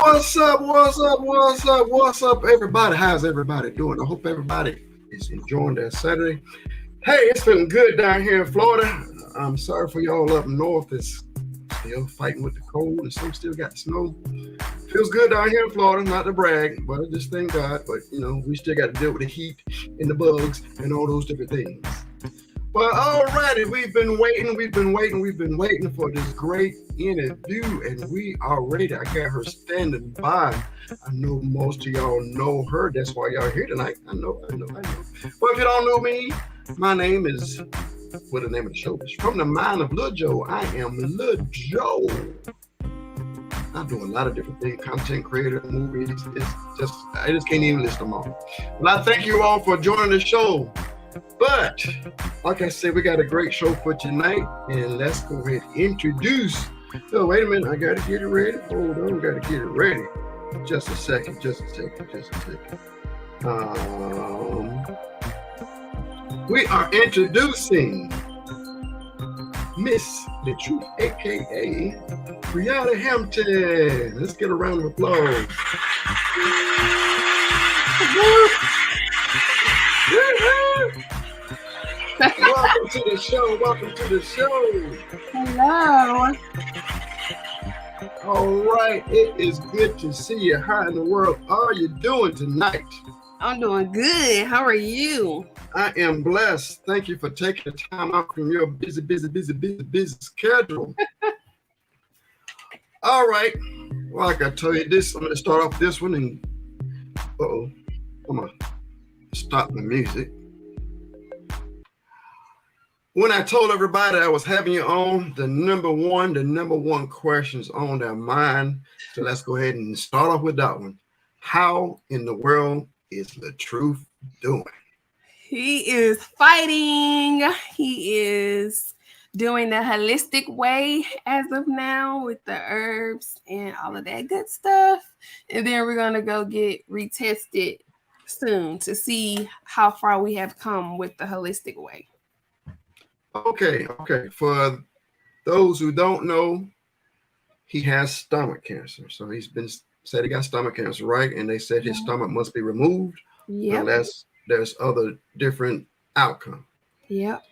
What's up? What's up? What's up? What's up, everybody? How's everybody doing? I hope everybody is enjoying their Saturday. Hey, it's feeling good down here in Florida. I'm sorry for y'all up north. It's still fighting with the cold, and some still got snow. Feels good down here in Florida, not to brag, but I just thank God. But we still got to deal with the heat and the bugs and all those different things. Well, alrighty, we've been waiting for this great interview, and we are ready. I got her standing by. I know most of y'all know her. That's why y'all here tonight. I know. But if you don't know me, my name is, what the name of the show is, From the Mind of Lil Joe. I am Lil Joe. I do a lot of different things, content creator, movies. I just can't even list them all. Well, I thank you all for joining the show. But like I said, we got a great show for tonight, and let's go ahead and introduce. Oh, wait a minute, I gotta get it ready. Hold on, gotta get it ready. Just a second. We are introducing Miss LaTruth, aka Briana Hampton. Let's get a round of applause. Welcome to the show. Hello. All right, it is good to see you. How in the world are you doing tonight? I'm doing good. How are you? I am blessed. Thank you for taking the time out from your busy schedule. All right. Well, like I told you this, I'm going to start off this one and I'm going to stop the music. When I told everybody I was having you on, the number one questions on their mind. So let's go ahead and start off with that one. How in the world is LaTruth doing? He is fighting. He is doing the holistic way as of now with the herbs and all of that good stuff. And then we're going to go get retested soon to see how far we have come with the holistic way. Okay. For those who don't know, he has stomach cancer. So he's been said he got stomach cancer, right? And they said his stomach must be removed unless there's other different outcome. Yep.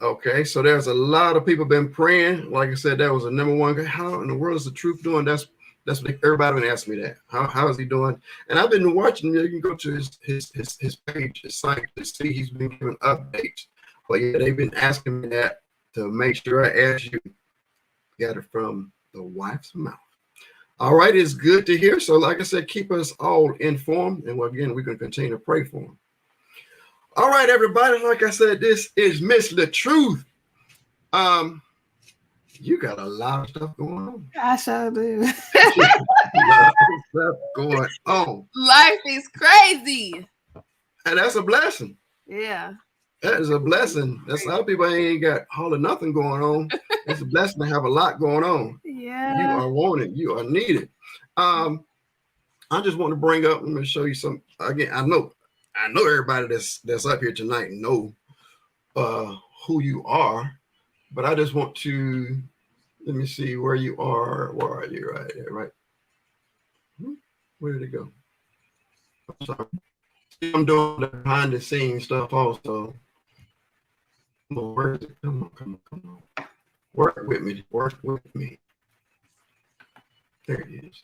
Okay, so there's a lot of people been praying. Like I said, that was the number one. How in the world is LaTruth doing? That's what everybody been asking me that. How is he doing? And I've been watching. You can go to his page, his site to see he's been giving updates. But yeah, they've been asking me that to make sure I ask you. Got it from the wife's mouth. All right, it's good to hear. So like I said, keep us all informed. And again, we're going to continue to pray for him. All right, everybody. Like I said, this is Miss LaTruth. You got a lot of stuff going on. I sure do. A lot of stuff going on. Life is crazy. And that's a blessing. Yeah. That is a blessing. That's how people ain't got all or nothing going on. It's a blessing to have a lot going on. Yeah. You are wanted. You are needed. I just want to bring up. Let me show you some. Again, I know everybody that's up here tonight know who you are, but I just want to let me see where you are. Where are you? Right there, right? Where did it go? I'm sorry. I'm doing the behind the scenes stuff also. Where is it? Come on. Work with me. There it is.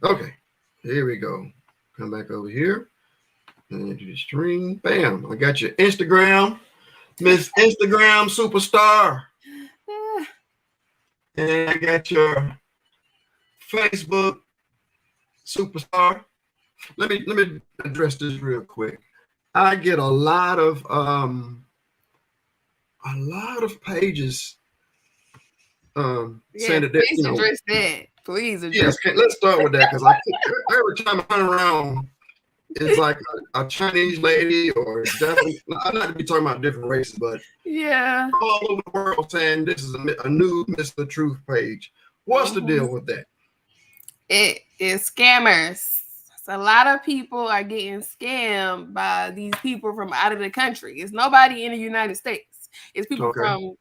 Okay, here we go. Come back over here and do the stream. Bam! I got your Instagram, Miss Instagram Superstar, and I got your Facebook Superstar. Let me address this real quick. I get a lot of pages saying that please address that. Please address. Yes, let's start with that because every time I turn around, it's like a Chinese lady or definitely. I'm not to be talking about different races, but all over the world saying this is a new Miss LaTruth page. What's the deal with that? It is scammers. So a lot of people are getting scammed by these people from out of the country. It's nobody in the United States. It's people from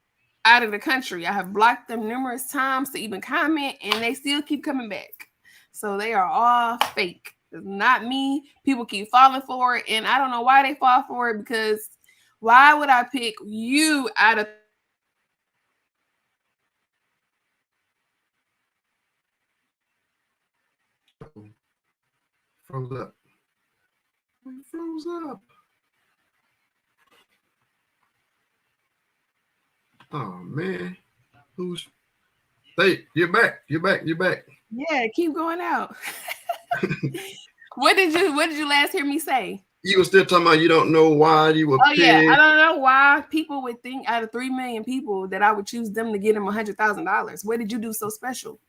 out of the country. I have blocked them numerous times to even comment, and they still keep coming back. So they are all fake. It's not me. People keep falling for it, and I don't know why they fall for it, because why would I pick you out of froze up. We froze up. Oh man, hey, you're back. Yeah, keep going out. What did you last hear me say? You were still talking about you don't know why you would pick. Yeah, I don't know why people would think out of 3 million people that I would choose them to get them $100,000. What did you do so special?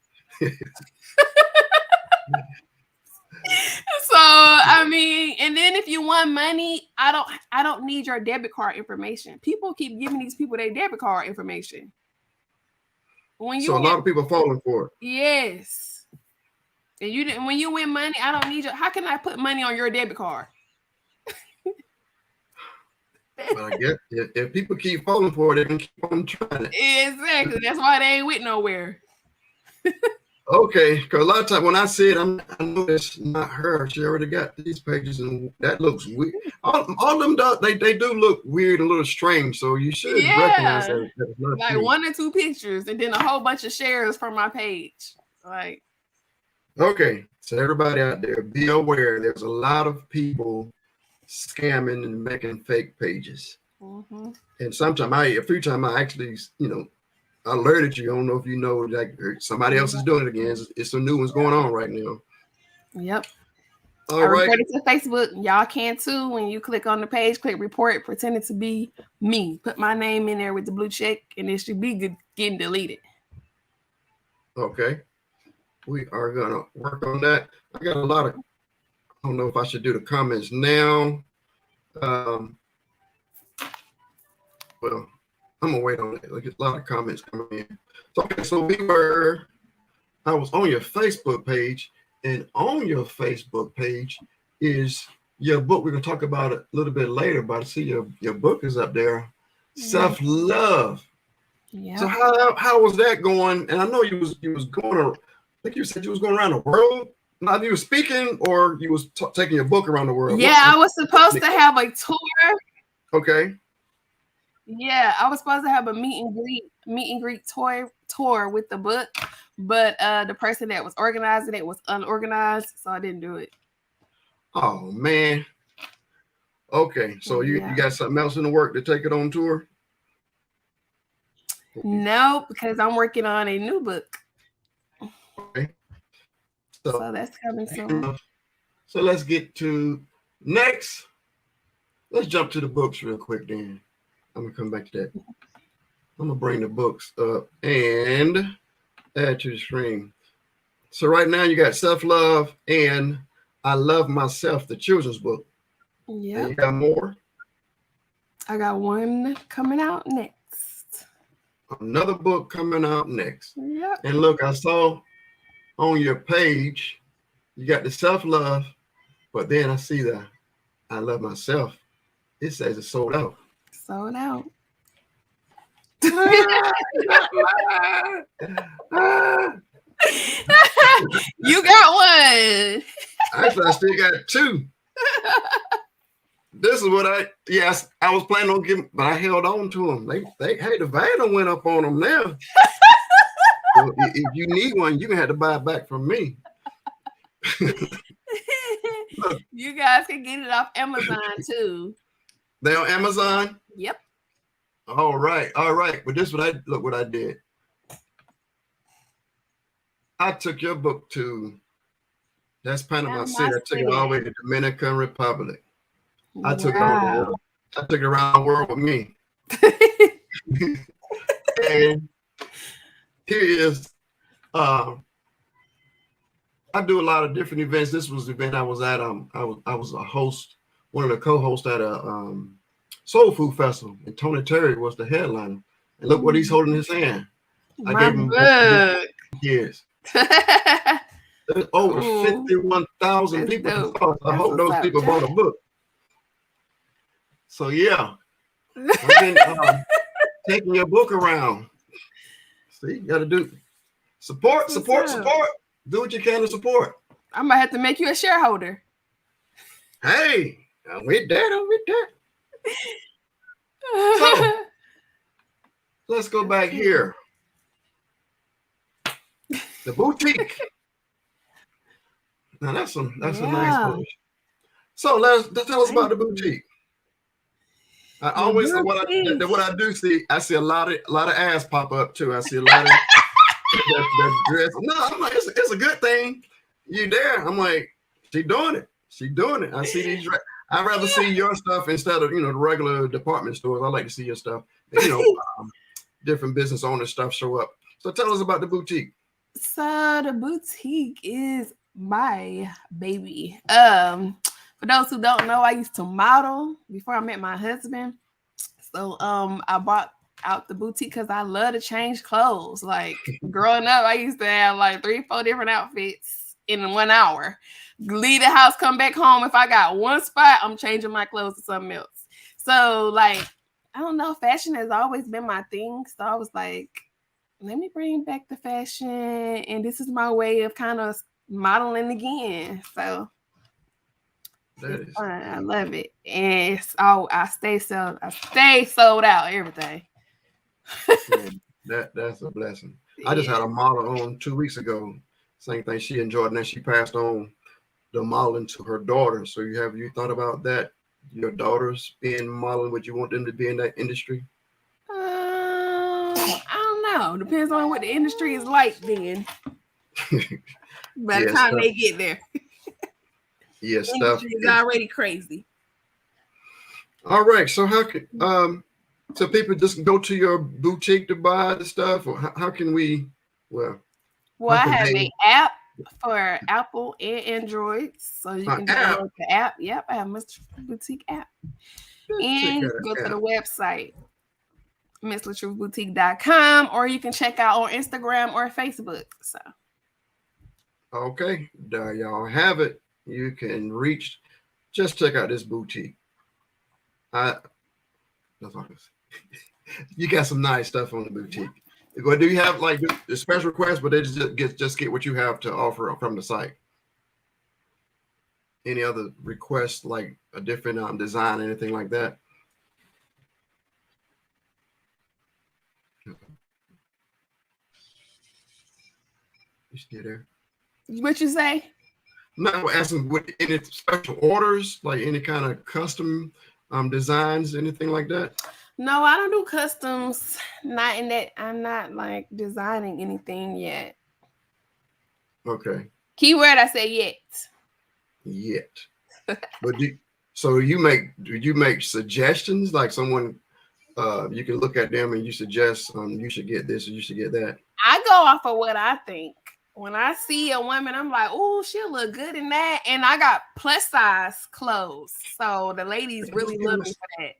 So I mean, and then if you want money, I don't need your debit card information. People keep giving these people their debit card information. So a lot of people falling for it. Yes. And you didn't. When you win money, I don't need your. How can I put money on your debit card? But I guess if people keep falling for it, they can keep on trying it. Exactly. That's why they ain't with nowhere. Okay, because a lot of times when I see it, I know it's not her. She already got these pages, and that looks weird. All of them they do look weird and a little strange. So you should recognize that. Like you. 1 or 2 pictures, and then a whole bunch of shares from my page. Like, okay, so everybody out there, be aware. There's a lot of people scamming and making fake pages. Mm-hmm. And sometimes a few times I actually, I alerted you. I don't know if you know, like somebody else is doing it again. It's some new ones going on right now. Yep. All right. Report it to Facebook. Y'all can too. When you click on the page, click report, pretend it to be me. Put my name in there with the blue check, and it should be getting deleted. Okay. We are gonna work on that. I got a lot of. I don't know if I should do the comments now. Well, I'm gonna wait on it. Like, a lot of comments coming in. So, okay, so I was on your Facebook page, and on your Facebook page is your book. We're gonna talk about it a little bit later, but I see your book is up there. Mm-hmm. Self-love. Yeah. So how was that going? And I know you was going. I think you said you was going around the world. Not you were speaking, or you was taking your book around the world. Yeah, I was supposed to have a tour. Okay. Yeah, I was supposed to have a meet and greet tour with the book, but the person that was organizing it was unorganized, so I didn't do it. Oh man. Okay, so you got something else in the work to take it on tour? No, because I'm working on a new book. Okay. So that's coming soon. So let's get to next. Let's jump to the books real quick then. I'm gonna come back to that. I'm gonna bring the books up and add to the screen. So right now you got Self-Love and I Love Myself, the children's book. Yeah. You got more? I got one coming out next. Another book coming out next. Yep. And look, I saw on your page, you got the Self-Love, but then I see the I Love Myself. It says it's sold out. Sold out. You got one. Actually, I still got 2. This is what I was planning on giving, but I held on to them. They the value went up on them now. So if you need one, you can have to buy it back from me. Look, you guys can get it off Amazon too. They on Amazon? Yep. All right. But this is what I did. I took your book to that's Panama City. I took it all the way to Dominican Republic. I took it around the world. I took it around the world with me. And here is I do a lot of different events. This was the event I was at. I was a host, one of the co-hosts at a Soul Food Festival, and Tony Terry was the headliner. And look what he's holding in his hand. I gave him book. Yes. There's over 51,000 people. I hope those people bought a book. So yeah, I've been taking your book around. See, you got to do support. Do what you can to support. I might have to make you a shareholder. Hey, I'm with that. So let's go back here. The boutique. Now that's a nice version. So let's tell us about the boutique. I always what I do see, I see a lot of ass pop up too. I see a lot of that dress. No, I'm like, it's a good thing. You there? I'm like, she doing it. I see these. I'd rather see your stuff instead of the regular department stores. I like to see your stuff. Different business owner stuff show up. So tell us about the boutique. So the boutique is my baby. For those who don't know, I used to model before I met my husband. So I bought out the boutique because I love to change clothes. Like growing up, I used to have like 3-4 different outfits in 1 hour. Leave the house, come back home. If I got one spot, I'm changing my clothes to something else. So like, I don't know, fashion has always been my thing. So I was like, let me bring back the fashion, and this is my way of kind of modeling again. So it's fun. I love it, and I stay sold out everything. That's a blessing. I just had a model on 2 weeks ago. Same thing. She enjoyed, and then she passed on the modeling to her daughter. So you thought about that? Your daughters being modeling? Would you want them to be in that industry? I don't know. Depends on what the industry is like then. By the time they get there. Yeah, stuff is already crazy. All right. So how can so people just go to your boutique to buy the stuff, or how can we? Well, I have an app for Apple and Android, so you can download the app. Yep, I have Mr. Boutique app, and go to the website MissLaTruthBoutique.com, or you can check out on Instagram or Facebook. So, okay, there y'all have it. You can just check out this boutique. That's all. You got some nice stuff on the boutique. Do you have like the special requests, but they just get what you have to offer from the site? Any other requests, like a different design, anything like that? You still there? What you say? No, asking with any special orders, like any kind of custom designs, anything like that. No, I don't do customs. Not in that. I'm not like designing anything yet. Okay. Keyword, I say yet. Yet. But do you make suggestions, like someone you can look at them and you suggest you should get this or you should get that? I go off of what I think. When I see a woman, I'm like, oh, she'll look good in that. And I got plus size clothes. So the ladies really love me for that.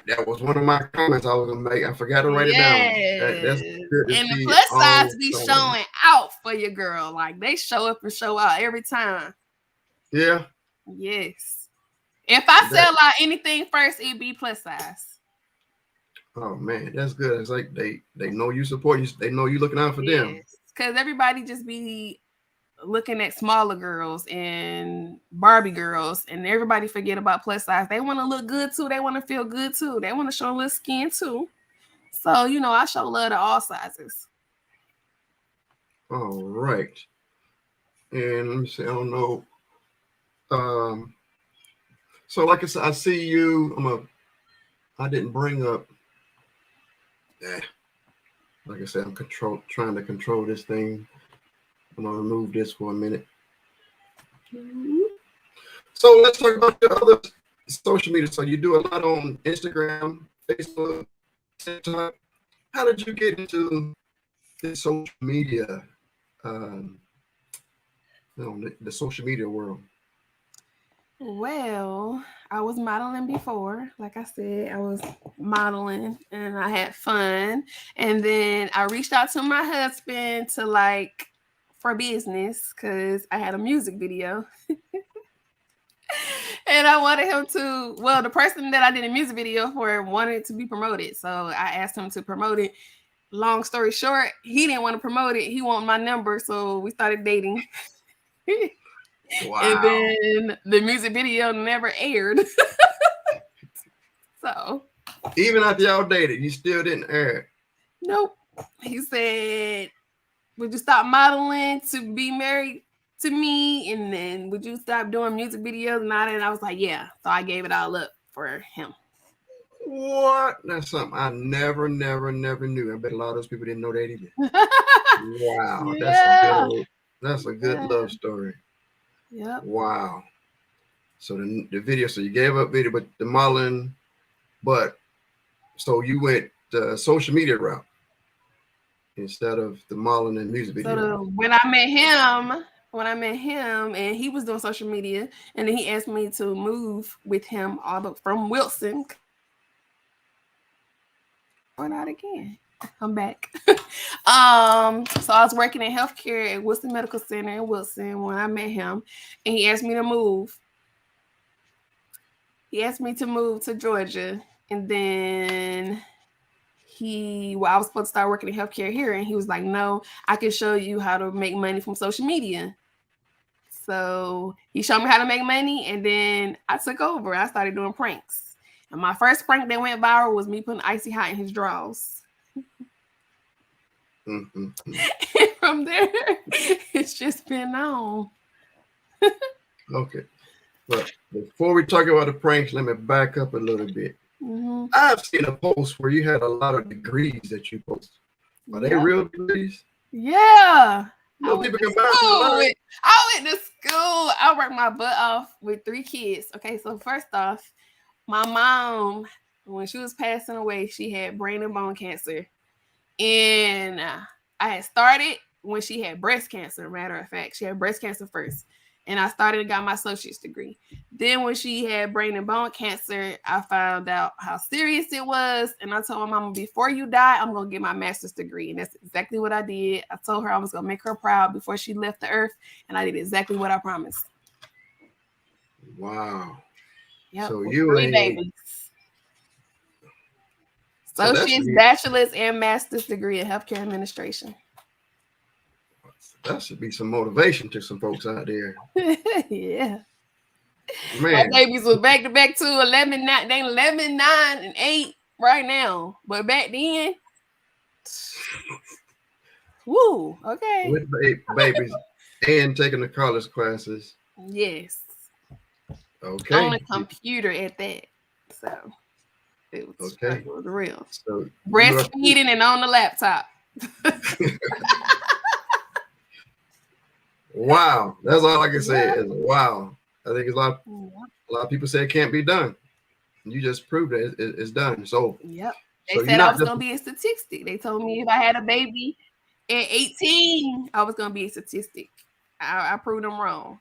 That was one of my comments I was gonna make. I forgot to write it down. That's good to and see. The plus size be showing out for your girl. Like they show up and show out every time. Yeah. Yes. If I sell out anything first, it'd be plus size. Oh man, that's good. It's like they know you support you. They know you looking out for them. Because everybody just be looking at smaller girls and Barbie girls, and everybody forget about plus size. They want to look good too. They want to feel good too. They want to show a little skin too. So I show love to all sizes. All right. And let me see. I don't know. So like I said, I see you. I didn't bring up. Like I said, I'm trying to control this thing. I'm gonna remove this for a minute. So let's talk about your other social media. So you do a lot on Instagram, Facebook, TikTok. How did you get into this social media? The social media world. Well, I was modeling before. Like I said, I was modeling and I had fun. And then I reached out to my husband for business because I had a music video. And I wanted him to, the person that I did a music video for wanted to be promoted. So I asked him to promote it. long story short, he didn't want to promote it. He wanted my number, so we started dating. Wow. And then the music video never aired. So even after y'all dated, you still didn't air it? Nope. He said, would you stop modeling to be married to me? And then would you stop doing music videos and all that? And I was like, yeah. So I gave it all up for him. What? That's something I never knew. I bet a lot of those people didn't know that either. Wow. Yeah. That's a good love story. Yep. Wow. So the video, so you gave up video, but the modeling, but so you went the social media route instead of the modeling and music video. So when I met him and he was doing social media, and then he asked me to move with him from Wilson. Or not again. I'm back. So I was working in healthcare at Wilson Medical Center in Wilson when I met him, and he asked me to move. He asked me to move to Georgia, and then I was supposed to start working in healthcare here, and he was like, no, I can show you how to make money from social media. So he showed me how to make money, and then I took over. I started doing pranks. And my first prank that went viral was me putting icy hot in his drawers. Mm-hmm. And from there, it's just been on. Okay. But before we talk about the pranks, let me back up a little bit. Mm-hmm. I've seen a post where you had a lot of degrees that you posted. Are they real degrees? Yeah. No people can buy them. I went to school. I worked my butt off with 3 kids. Okay, so first off, my mom, when she was passing away, she had brain and bone cancer. And I had started when she had breast cancer, matter of fact. She had breast cancer first. And I started and got my associate's degree. Then when she had brain and bone cancer, I found out how serious it was. And I told my mama, before you die, I'm going to get my master's degree. And that's exactly what I did. I told her I was going to make her proud before she left the earth. And I did exactly what I promised. Wow. Yep, so you 3 babies. Associate's, bachelor's, and master's degree in healthcare administration. That should be some motivation to some folks out there. Yeah. Man. My babies was back to back to 11, 9, they 11, 9, and 8 right now. But back then, woo, okay. With babies and taking the college classes. Yes. Okay. On the computer at that. So it was, okay. It was real. So breastfeeding and on the laptop. Wow. That's all I can say is wow. I think a lot of people say it can't be done. You just proved it. It's done. So yep. They said I was going to be a statistic. They told me if I had a baby at 18, I was going to be a statistic. I proved them wrong.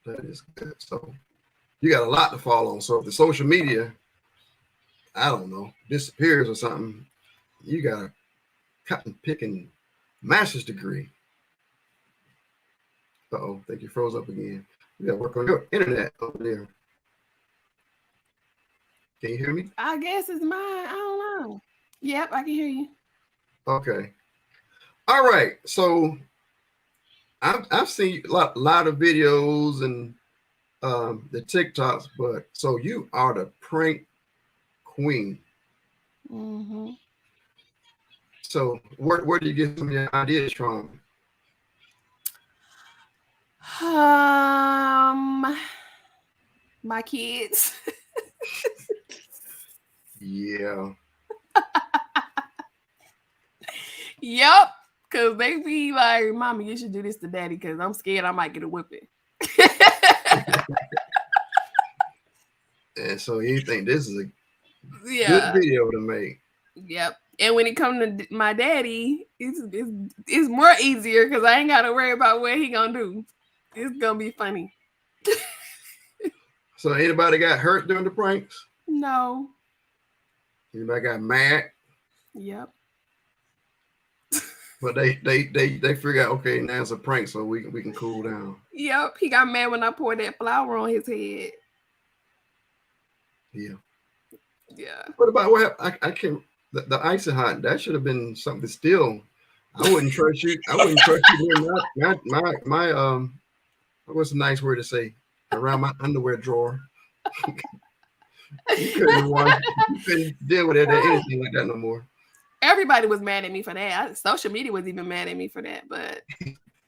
That is good. So you got a lot to fall on. So if the social media, I don't know, disappears or something, you got a cotton picking master's degree. Uh-oh, I think you froze up again. You got to work on your internet over there. Can you hear me? I guess it's mine. I don't know. Yep, I can hear you. Okay. All right. So I've seen a lot of videos and the TikToks, but so you are the prank queen. Mm-hmm. So where do you get some of your ideas from? My kids. Yeah. Yep. Cause they be like, "Mommy, you should do this to Daddy," because I'm scared I might get a whipping. And so you think this is a good video to make? Yep. And when it comes to my daddy, it's more easier because I ain't got to worry about what he gonna do. It's gonna be funny. So anybody got hurt during the pranks? No. Anybody got mad? Yep. But they figure out, okay, now it's a prank, so we can cool down. Yep. He got mad when I poured that flour on his head. Yeah. Yeah. What about what happened? I can't. the icy hot, that should have been something still. I wouldn't trust you. I wouldn't trust you in my what's a nice word to say? Around my underwear drawer. You couldn't deal with anything like that no more. Everybody was mad at me for that. Social media was even mad at me for that, but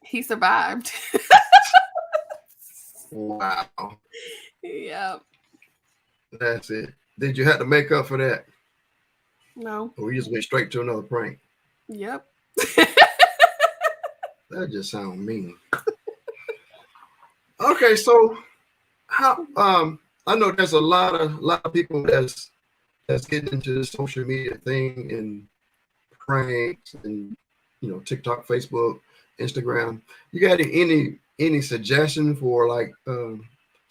he survived. Wow. Yep. That's it. Did you have to make up for that? No. Or you just went straight to another prank? Yep. That just sounds mean. Okay, so how I know there's a lot of people that's getting into the social media thing and pranks and TikTok, Facebook, Instagram. You got any suggestion for like I'm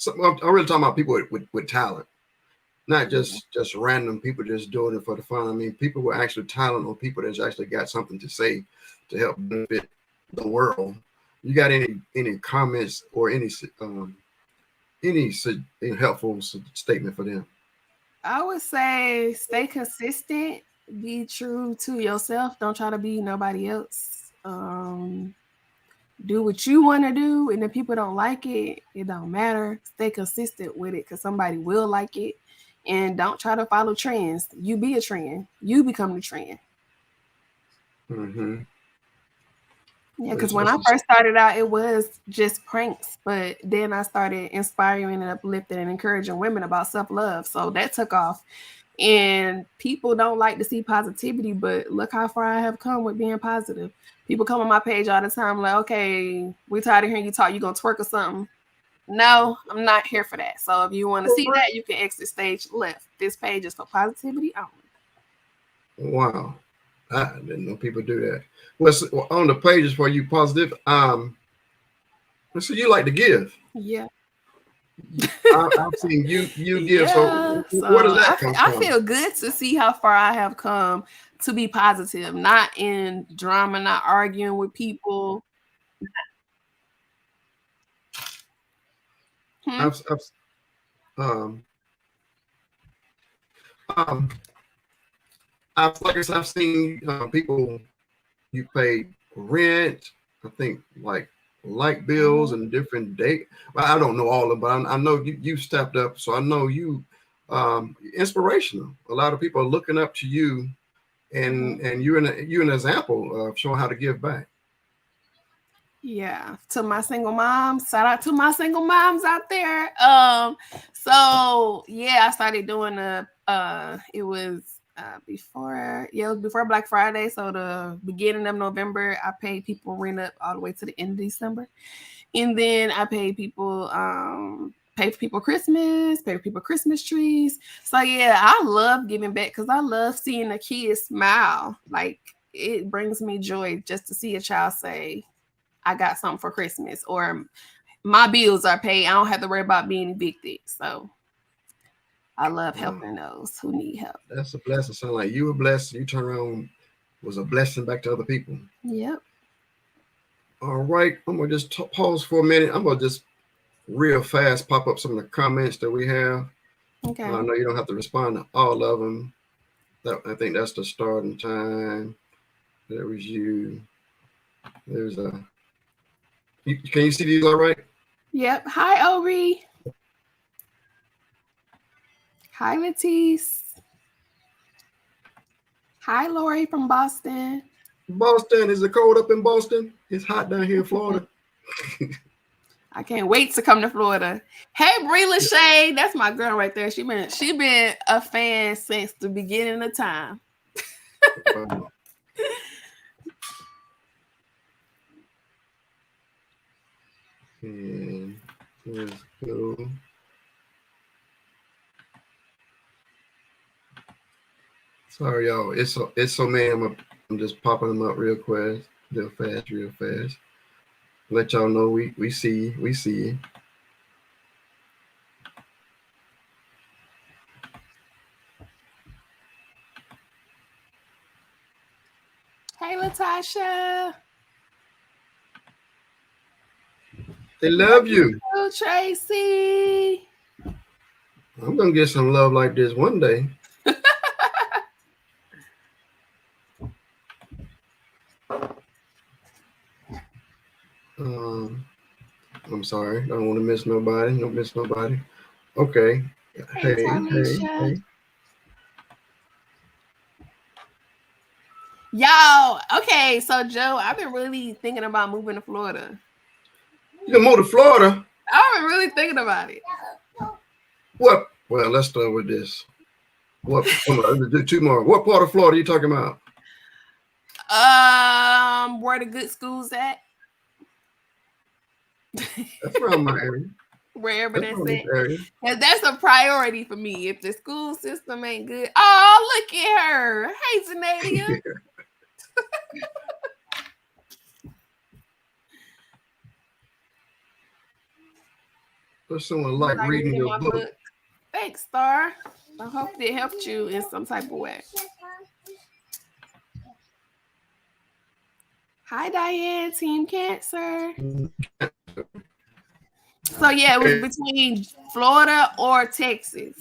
really talking about people with talent, not just random people just doing it for the fun. I mean, people with actual talent or people that's actually got something to say to help benefit the world. You got any comments or any helpful statement for them? I would say stay consistent, be true to yourself. Don't try to be nobody else. Do what you want to do, and if people don't like it, it don't matter. Stay consistent with it because somebody will like it. And don't try to follow trends. You be a trend. You become the trend. Mm-hmm. Yeah, because when I first started out, it was just pranks. But then I started inspiring and uplifting and encouraging women about self-love. So that took off. And people don't like to see positivity, but look how far I have come with being positive. People come on my page all the time like, okay, we're tired of hearing you talk. You going to twerk or something? No, I'm not here for that. So if you want to see that, you can exit stage left. This page is for positivity only. Wow. I didn't know people do that. Well, so on the pages for you positive, so you like to give. Yeah. I've seen you give. So where does that come from? I feel good to see how far I have come to be positive, not in drama, not arguing with people. I've like I said, I've seen people, you pay rent, I think like light bills and different date. Well, I don't know all of them, but I know you stepped up. So I know you inspirational. A lot of people are looking up to you, and you're an example of showing how to give back. Yeah, to my single moms, shout out to my single moms out there. So yeah, I started doing it was before Black Friday. So the beginning of November, I paid people rent up all the way to the end of December. And then I paid people pay for people Christmas, pay for people Christmas trees. So yeah, I love giving back because I love seeing a kid smile. Like it brings me joy just to see a child say, I got something for Christmas, or my bills are paid. I don't have to worry about being evicted. So I love helping those who need help. That's a blessing. Sound like you were blessed. You turn around, was a blessing back to other people. Yep. All right. I'm going to just pause for a minute. I'm going to just real fast pop up some of the comments that we have. Okay. I know you don't have to respond to all of them. I think that's the starting time. There was you. There's a. Can you see these all right? Yep. Hi, Ori. Hi, Matisse. Hi, Lori from Boston. Boston, is it cold up in Boston? It's hot down here in Florida. I can't wait to come to Florida. Hey, Bree Lachey, that's my girl right there. She been a fan since the beginning of time. Wow. And let's go. Sorry, y'all. It's so many. I'm just popping them up real fast. Let y'all know we see you. Hey, Latasha. They love you. Hello, Tracy. I'm gonna get some love like this one day. I'm sorry. I don't want to miss nobody. Don't miss nobody. Okay. Hey, Hey. Talisha. Y'all, okay, so Joe, I've been really thinking about moving to Florida. You can move to Florida? I've been really thinking about it. What? Well, let's start with this. What? Do two more. What part of Florida are you talking about? Where the good schools at? That's around my area. Wherever that's at. And that's a priority for me. If the school system ain't good. Oh, look at her. Hey, Zanadia. There's someone like reading your book. Thanks, Star. I hope it helped you in some type of way. Hi, Diane, Team Cancer. So, yeah, it was between Florida or Texas.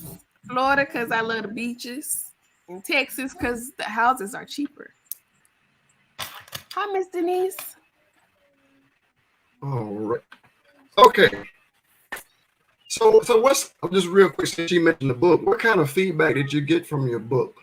Florida, because I love the beaches. And Texas, because the houses are cheaper. Hi, Miss Denise. All right. Okay. So what's, just real quick, since you mentioned the book, what kind of feedback did you get from your book?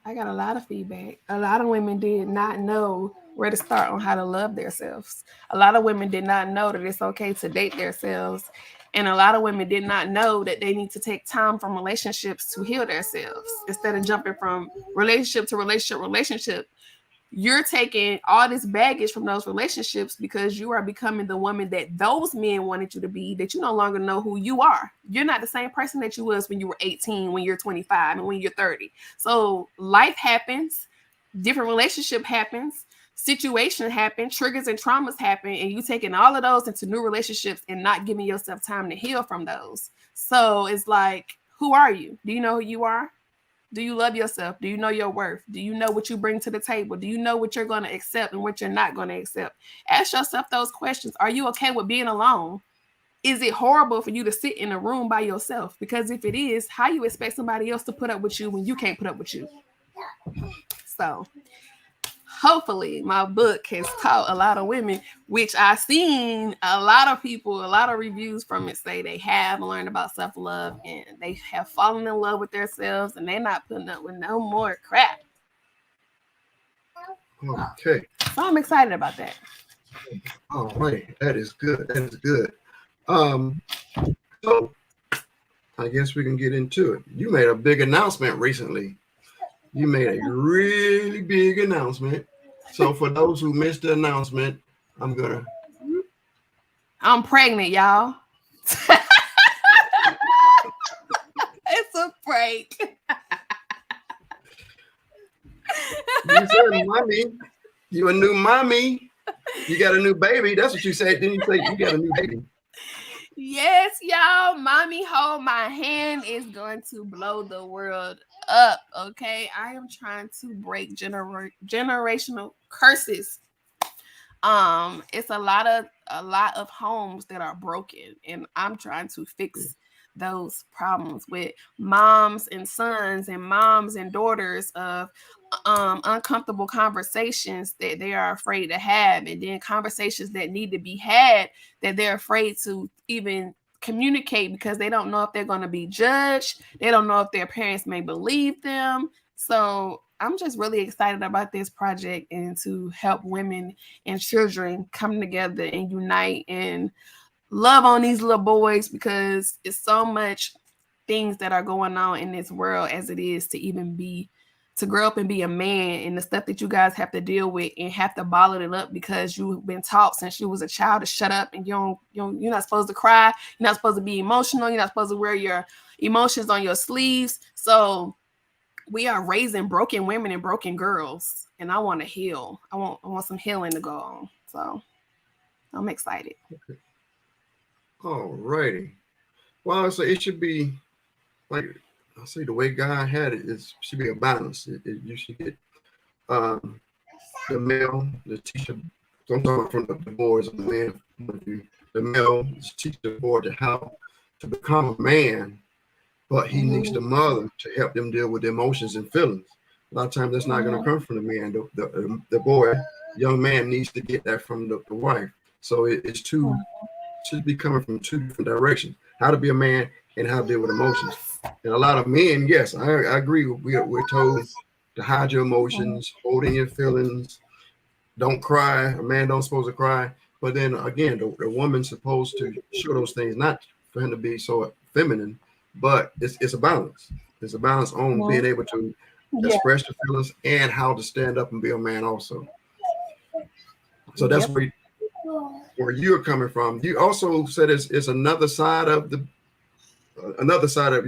I got a lot of feedback. A lot of women did not know where to start on how to love themselves. A lot of women did not know that it's okay to date themselves. And a lot of women did not know that they need to take time from relationships to heal themselves. Instead of jumping from relationship to relationship, you're taking all this baggage from those relationships because you are becoming the woman that those men wanted you to be, that you no longer know who you are. You're not the same person that you was when you were 18, when you're 25, and when you're 30. So life happens, different relationship happens, situation happen, triggers and traumas happen, and you taking all of those into new relationships and not giving yourself time to heal from those. So it's like, who are you? Do you know who you are? Do you love yourself? Do you know your worth? Do you know what you bring to the table? Do you know what you're going to accept and what you're not going to accept? Ask yourself those questions. Are you okay with being alone? Is it horrible for you to sit in a room by yourself? Because if it is, how you expect somebody else to put up with you when you can't put up with you? So hopefully my book has taught a lot of women, which I've seen a lot of people, a lot of reviews from it say they have learned about self-love and they have fallen in love with themselves and they're not putting up with no more crap. Okay. So I'm excited about that. All right. That is good. That is good. So I guess we can get into it. You made a big announcement recently. You made a really big announcement. So for those who missed the announcement, I'm pregnant, y'all. It's a prank. You said, mommy, you a new mommy. You got a new baby. That's what you said. Didn't you say you got a new baby? Yes, y'all. Mommy Hold My Hand is going to blow the world up. Okay, I am trying to break generational curses. It's a lot of homes that are broken, and I'm trying to fix those problems with moms and sons and moms and daughters of uncomfortable conversations that they are afraid to have, and then conversations that need to be had that they're afraid to even communicate because they don't know if they're going to be judged. They don't know if their parents may believe them. So I'm just really excited about this project and to help women and children come together and unite and love on these little boys, because it's so much things that are going on in this world as it is to grow up and be a man, and the stuff that you guys have to deal with and have to bottle it up because you've been taught since you was a child to shut up and you're not supposed to cry. You're not supposed to be emotional. You're not supposed to wear your emotions on your sleeves. So we are raising broken women and broken girls, and I want to heal. I want some healing to go on. So I'm excited. Okay. All righty. Well, so it should be like I say, the way God had it, should be a balance. You should get the male, the teacher. So I'm talking from the boys and the man. The male teach the boy to how to become a man, but he needs the mother to help them deal with the emotions and feelings. A lot of times that's not going to come from the man. The boy, young man needs to get that from the wife. So it's should be coming from two different directions: how to be a man and how to deal with emotions. And a lot of men, yes, I agree. We're told to hide your emotions, hold in your feelings, don't cry. A man don't supposed to cry. But then again, the woman's supposed to show those things, not for him to be so feminine, but it's a balance. It's a balance on being able to express your feelings and how to stand up and be a man also. So that's where you're coming from. You also said it's another side of you.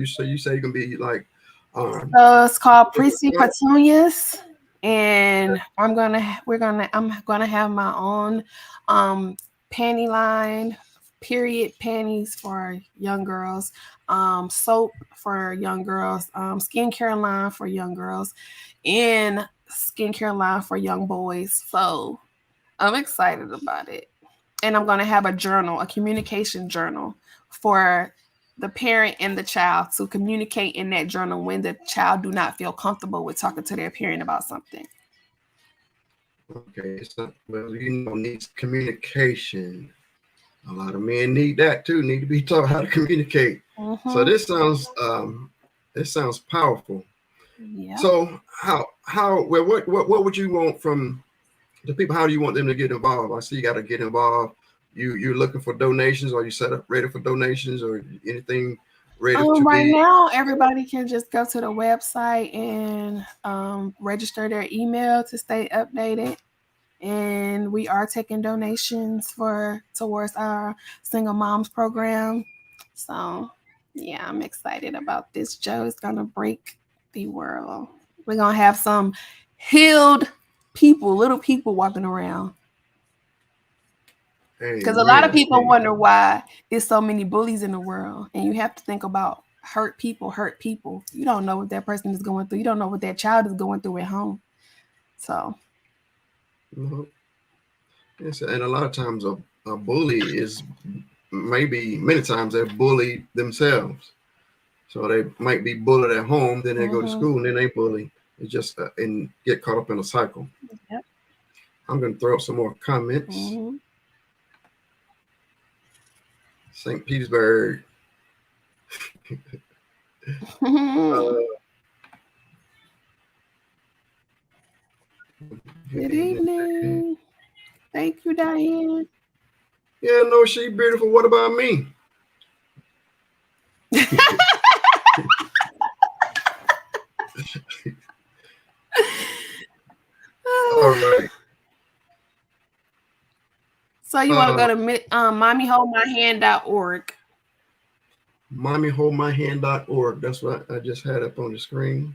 So you say you can be like, so it's called Prissy Petunias, and I'm gonna have my own panty line, period panties for young girls, soap for young girls, skincare line for young girls, and skincare line for young boys. So I'm excited about it. And I'm going to have a journal, a communication journal for the parent and the child to communicate in that journal when the child do not feel comfortable with talking to their parent about something. Okay, so needs communication. A lot of men need that too. Need to be taught how to communicate. So this sounds powerful. Yeah. So what would you want from the people? How do you want them to get involved? I see you got to get involved. You're looking for donations, or you set up ready for donations, or anything ready to right now, everybody can just go to the website and register their email to stay updated. And we are taking donations towards our single moms program. So yeah, I'm excited about this. Joe is gonna break the world. We're gonna have some healed people, little people walking around. Because a lot of people wonder why there's so many bullies in the world. And you have to think about hurt people. You don't know what that person is going through. You don't know what that child is going through at home. So. Yes, and a lot of times a bully is many times they're bullied themselves. So they might be bullied at home, then they go to school and then they bully. It's just and get caught up in a cycle. Yep. I'm going to throw up some more comments. St. Petersburg. Good evening. Thank you, Diane. Yeah, no, she beautiful. What about me? All right. So you want to go to mommyholdmyhand.org. Mommyholdmyhand.org. That's what I just had up on the screen.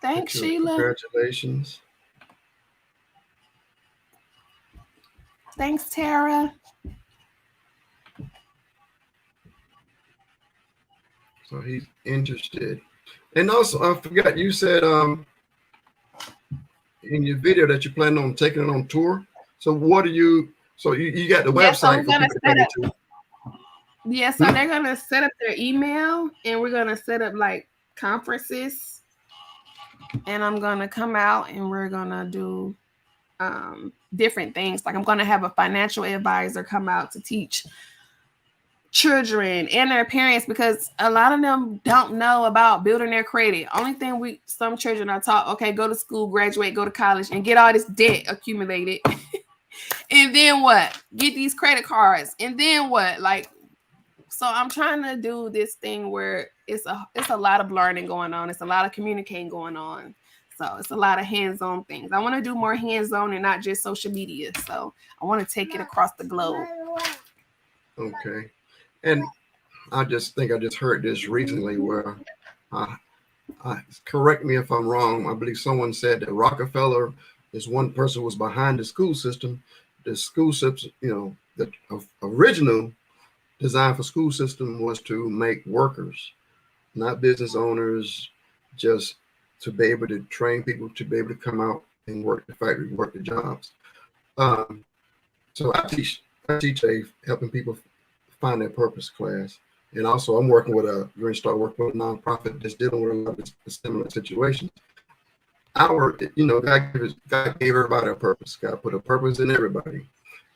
Thanks, Sheila. Congratulations. Thanks, Tara. So he's interested. And also, I forgot, you said in your video that you plan on taking it on tour. So what are you? So you got the website for people to come into. Yeah, so they're gonna set up their email, and we're gonna set up like conferences. And I'm gonna come out, and we're gonna do different things. Like I'm gonna have a financial advisor come out to teach children and their parents, because a lot of them don't know about building their credit. Only thing some children are taught, okay, go to school, graduate, go to college, and get all this debt accumulated. And then what? Get these credit cards. And then what? Like, so I'm trying to do this thing where it's a lot of learning going on. It's a lot of communicating going on. So it's a lot of hands-on things. I want to do more hands-on and not just social media. So I want to take it across the globe. Okay. And I just think I just heard this recently where, correct me if I'm wrong, I believe someone said that Rockefeller is one person who was behind the school system. The school system, the original design for school system was to make workers, not business owners, just to be able to train people to be able to come out and work the factory, work the jobs. So I teach a helping people find their purpose class, And also, I'm working with a, going to start working with a nonprofit that's dealing with a lot of similar situations. God gave everybody a purpose. God put a purpose in everybody.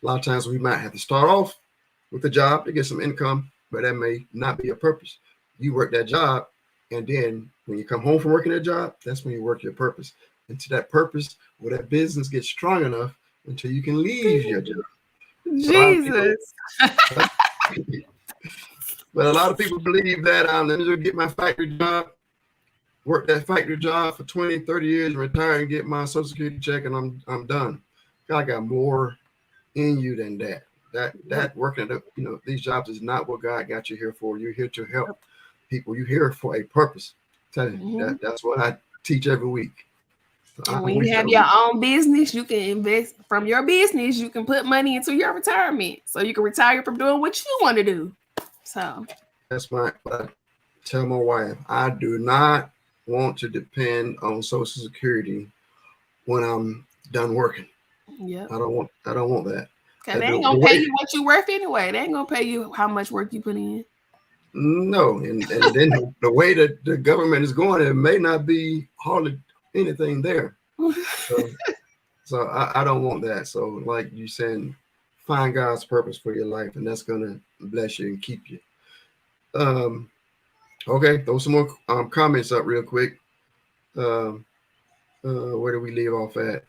A lot of times we might have to start off with a job to get some income, but that may not be a purpose. You work that job, and then when you come home from working that job, that's when you work your purpose. And to that purpose, or that business gets strong enough until you can leave your job. Jesus. But a lot of people believe that let me just get my factory job, work that factory job for 20, 30 years, retire and get my Social Security check, and I'm done. God got more in you than that. That working at these jobs is not what God got you here for. You're here to help people. You're here for a purpose. Tell you that's what I teach every week. So and when you have your own business, you can invest from your business. You can put money into your retirement, so you can retire from doing what you want to do. So that's what I tell my wife. I do not want to depend on Social Security when I'm done working. Yeah, I don't want that. Because they ain't gonna pay you what you worth anyway. They ain't gonna pay you how much work you put in. No, and then the way that the government is going, it may not be hardly anything there. So I don't want that. So like you saying, find God's purpose for your life, and that's gonna bless you and keep you. Okay, throw some more comments up real quick. Where do we leave off at?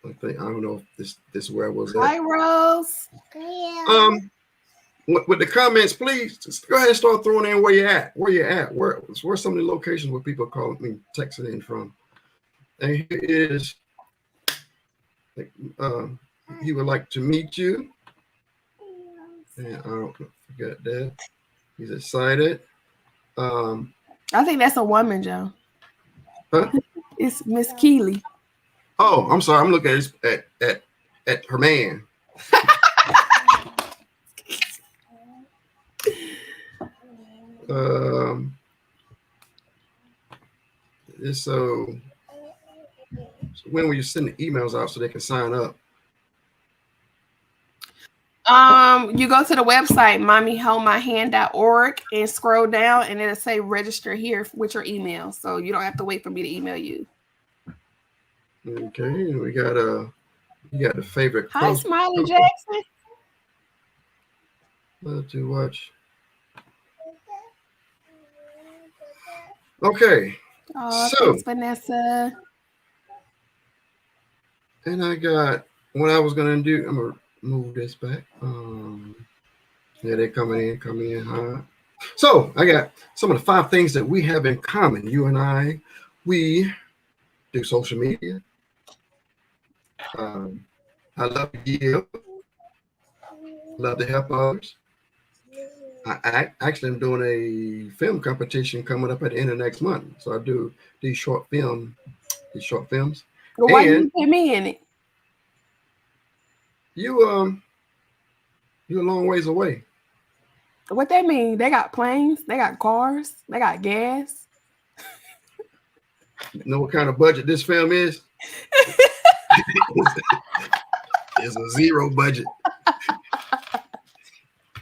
I don't know if this is where I was at. Hi, Rose. With the comments, please just go ahead and start throwing in where you're at. Where's some of the locations where people call me, texting in from. And here is, he would like to meet you. And I don't forget that. He's excited. I think that's a woman, Joe. Huh? It's Miss Keeley. Oh, I'm sorry. I'm looking at her man. So when will you send the emails out so they can sign up? You go to the website mommyholdmyhand.org and scroll down, and it'll say register here with your email, so you don't have to wait for me to email you. Okay, we got you got the favorite. Hi, Smiley Jackson. Love to watch. Okay. Oh, so thanks, Vanessa. And I got what I was gonna do. I'm gonna move this back. Yeah, they're coming in hot. So I got some of the 5 things that we have in common. You and I, we do social media. I love to give. Love to help others. I actually am doing a film competition coming up at the end of next month. So I do these short films. Well, why you put me in it? You're a long ways away. What that mean? They got planes, they got cars, they got gas. You know what kind of budget this film is? It's a zero budget.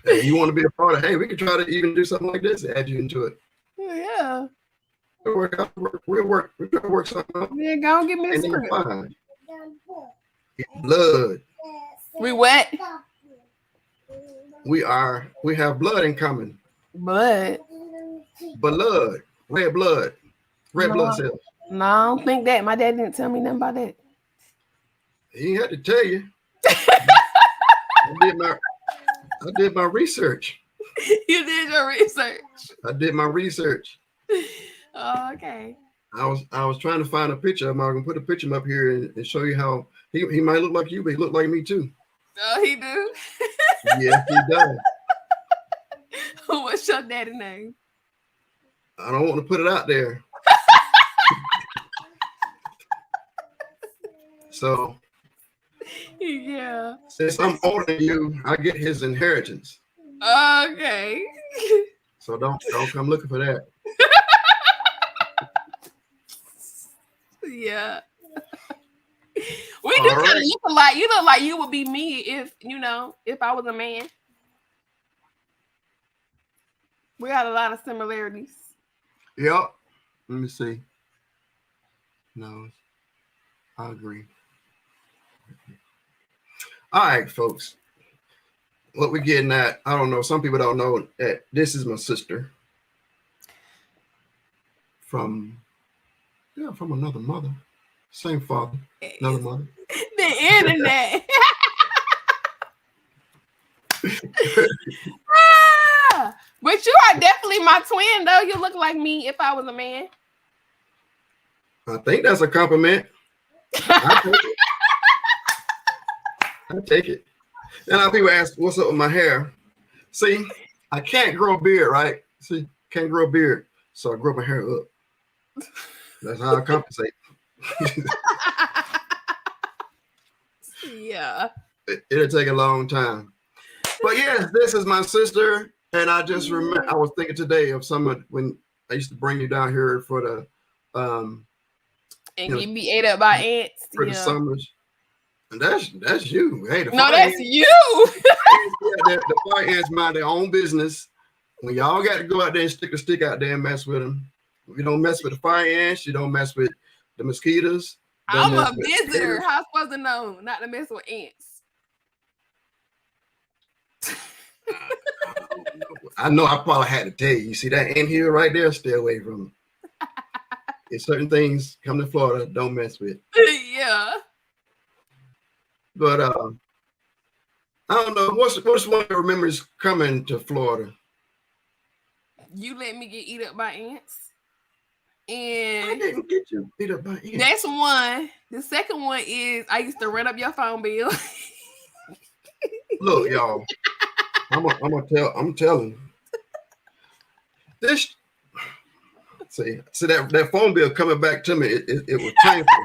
Hey, you want to be a part of? Hey, we could try to even do something like this, add you into it. Yeah. We'll try to work something out. Yeah, go and give me a script. Blood. We what? We have blood in common. Blood. Blood. Red blood. Red blood cells. No, I don't think that. My dad didn't tell me nothing about that. He had to tell you. I did my research. You did your research. I did my research. Oh, okay. I was trying to find a picture of him. I'm gonna put a picture up here and show you how he might look like you, but he looked like me too. Oh, he do? Yeah, he does. What's your daddy's name? I don't want to put it out there. So yeah. Since I'm older than you, I get his inheritance. Okay. So don't come looking for that. Yeah. We do kind of look alike. You look like you would be me if I was a man. We got a lot of similarities. Yep. Let me see. No, I agree. All right, folks. What we're getting at, I don't know. Some people don't know that this is my sister from another mother. Same father, another mother. The internet. But you are definitely my twin, though. You look like me if I was a man. I think that's a compliment. I take it. I take it. And now people ask, what's up with my hair? See, I can't grow a beard, right? See, can't grow a beard. So I grow my hair up. That's how I compensate. Yeah. It'll take a long time. But yes, this is my sister. And I just remember, I was thinking today of someone when I used to bring you down here for the and you be ate up by ants for the summers. And that's you. Hey, no, that's ants, you. The fire ants mind their own business. When y'all got to go out there and stick a stick out there and mess with them. You don't mess with the fire ants. You don't mess with the mosquitoes. I'm a visitor. How am I supposed to know not to mess with ants? I know I probably had to tell you. You see that ant hill right there? Stay away from it. If certain things come to Florida, don't mess with. Yeah. But I don't know. What's one that remembers coming to Florida? You let me get eat up by ants. And I didn't get you beat up by ants. That's one. The second one is I used to run up your phone bill. Look, y'all. I'm telling. This see that phone bill coming back to me. It was painful.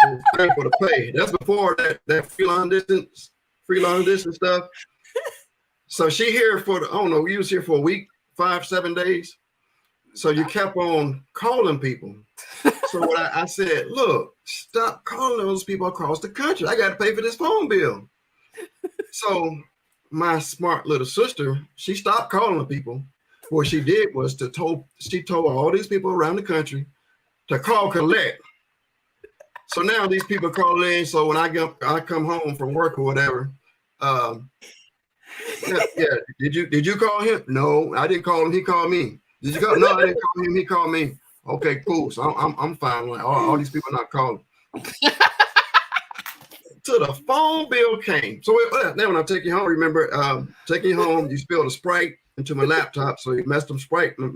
It was painful to pay. That's before that free long distance stuff. So she here for I don't know. We was here for a week, 5-7 days. So you kept on calling people. So what I said, look, stop calling those people across the country. I got to pay for this phone bill. So my smart little sister, she stopped calling people. What she did was she told all these people around the country to call collect. So now these people call in. So when I come home from work or whatever, yeah. Did you call him? No, I didn't call him. He called me. Did you call? No, I didn't call him. He called me. Okay, cool. So I'm fine. Like all these people not calling. Till the phone bill came. So now when I take you home, remember taking you home, you spilled a Sprite into my laptop, so you messed my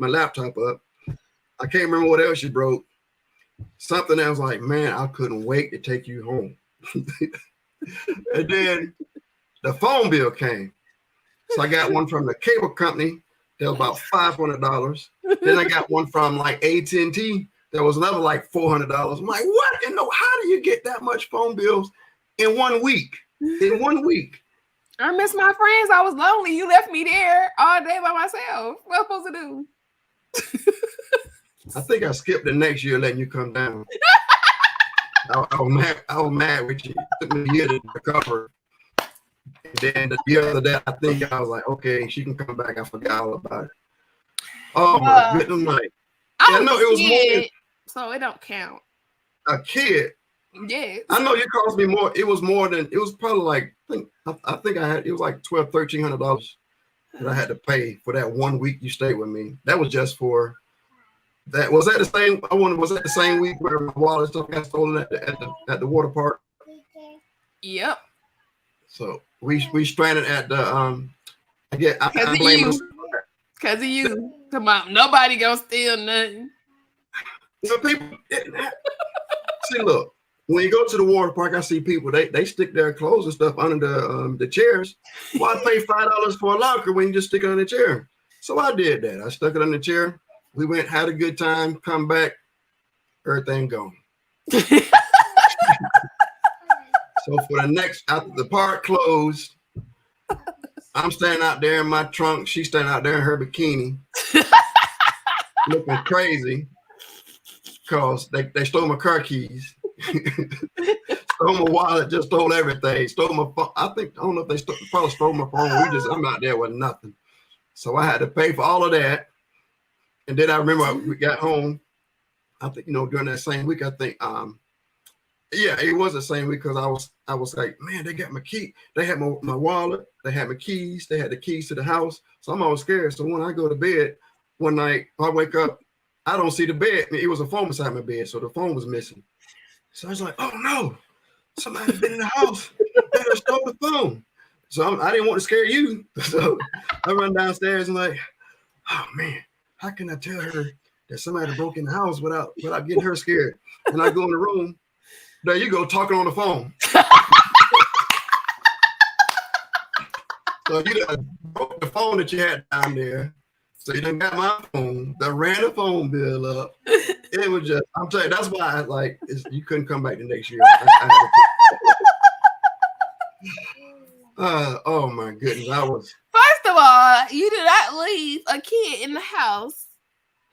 laptop up. I can't remember what else you broke. Something else like, man, I couldn't wait to take you home. And then the phone bill came. So I got one from the cable company that was about $500. Then I got one from like AT&T that was another like $400. I'm like, what? And no, how do you get that much phone bills in 1 week? In 1 week. I miss my friends. I was lonely. You left me there all day by myself. What am I supposed to do? I think I skipped the next year letting you come down. I was mad with you. It took me a year to recover. And then the other day, I think I was like, okay, she can come back. I forgot all about it. Oh my goodness, like, I know it was more. So it don't count. A kid. Yes. I know you cost me more. It was more than, it was probably like, I think it was like $1,300 that I had to pay for that 1 week you stayed with me. That was just for that. Was that the same? Was that the same week where my wallet stuff got stolen at the water park? Yep. So we stranded at the I blame you. Because of you. Come on, nobody gonna steal nothing. People see, look, when you go to the water park, I see people they stick their clothes and stuff under the chairs. Why pay $5 for a locker when you just stick it on the chair? So I did that. I stuck it on the chair. We went, had a good time, come back, everything gone. So for the next, after the park closed, I'm standing out there in my trunk. She's standing out there in her bikini, looking crazy, because they stole my car keys, stole my wallet, just stole everything, stole my phone. I don't know if they probably stole my phone. I'm out there with nothing. So I had to pay for all of that. And then I remember we got home. I think, during that same week, I think, yeah, it was the same week because I was like, man, they got my key. They had my wallet. They had my keys. They had the keys to the house. So I'm always scared. So when I go to bed one night, I wake up, I don't see the bed. It was a phone beside my bed. So the phone was missing. So I was like, oh no, somebody been in the house. They done stole the phone. So I didn't want to scare you. So I run downstairs and like, oh man, how can I tell her that somebody broke in the house without getting her scared? And I go in the room. There you go, talking on the phone. So you done broke the phone that you had down there. So you done got my phone. That ran the phone bill up. It was just, I'm telling you, that's why you couldn't come back the next year. Oh my goodness, First of all, you did not leave a kid in the house,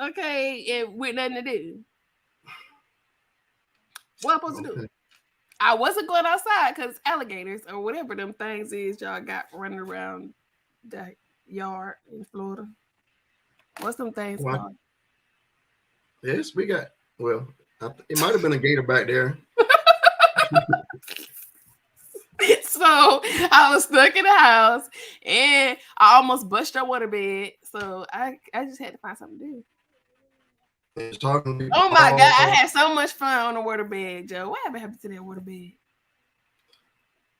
okay, and with nothing to do. What am I supposed to do? I wasn't going outside because alligators or whatever them things is y'all got running around the yard in Florida. What's them things called? Yes, we got. Well, it might have been a gator back there. So I was stuck in the house and I almost bust your waterbed. So I just had to find something to do. Oh my God, I had so much fun on the waterbed, Joe. What happened to that waterbed?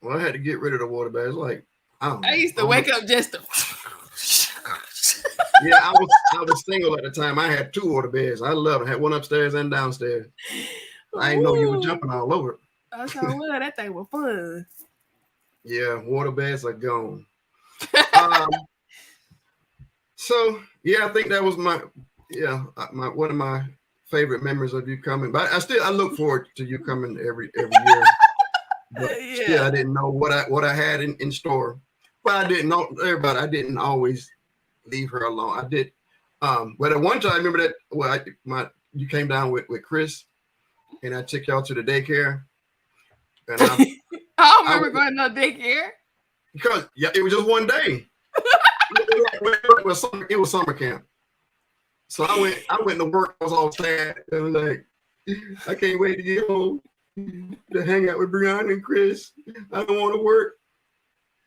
Well, I had to get rid of the waterbed. It's like, I used to wake up just to. Yeah, I was single at the time. I had 2 waterbeds. I loved it. I had one upstairs and downstairs. I didn't know you were jumping all over it. I sure was. That thing was fun. Yeah, waterbeds are gone. So yeah, I think that was my one of my favorite memories of you coming. But I look forward to you coming every year. But still, I didn't know what I had in store. But I didn't know everybody. I didn't always leave her alone. I did. But at one time, I remember that. Well, you came down with Chris, and I took y'all to the daycare. And I don't remember going to daycare because it was just one day. It was summer camp. So I went to work. I was all sad. I was like, I can't wait to get home to hang out with Briana and Chris. I don't want to work.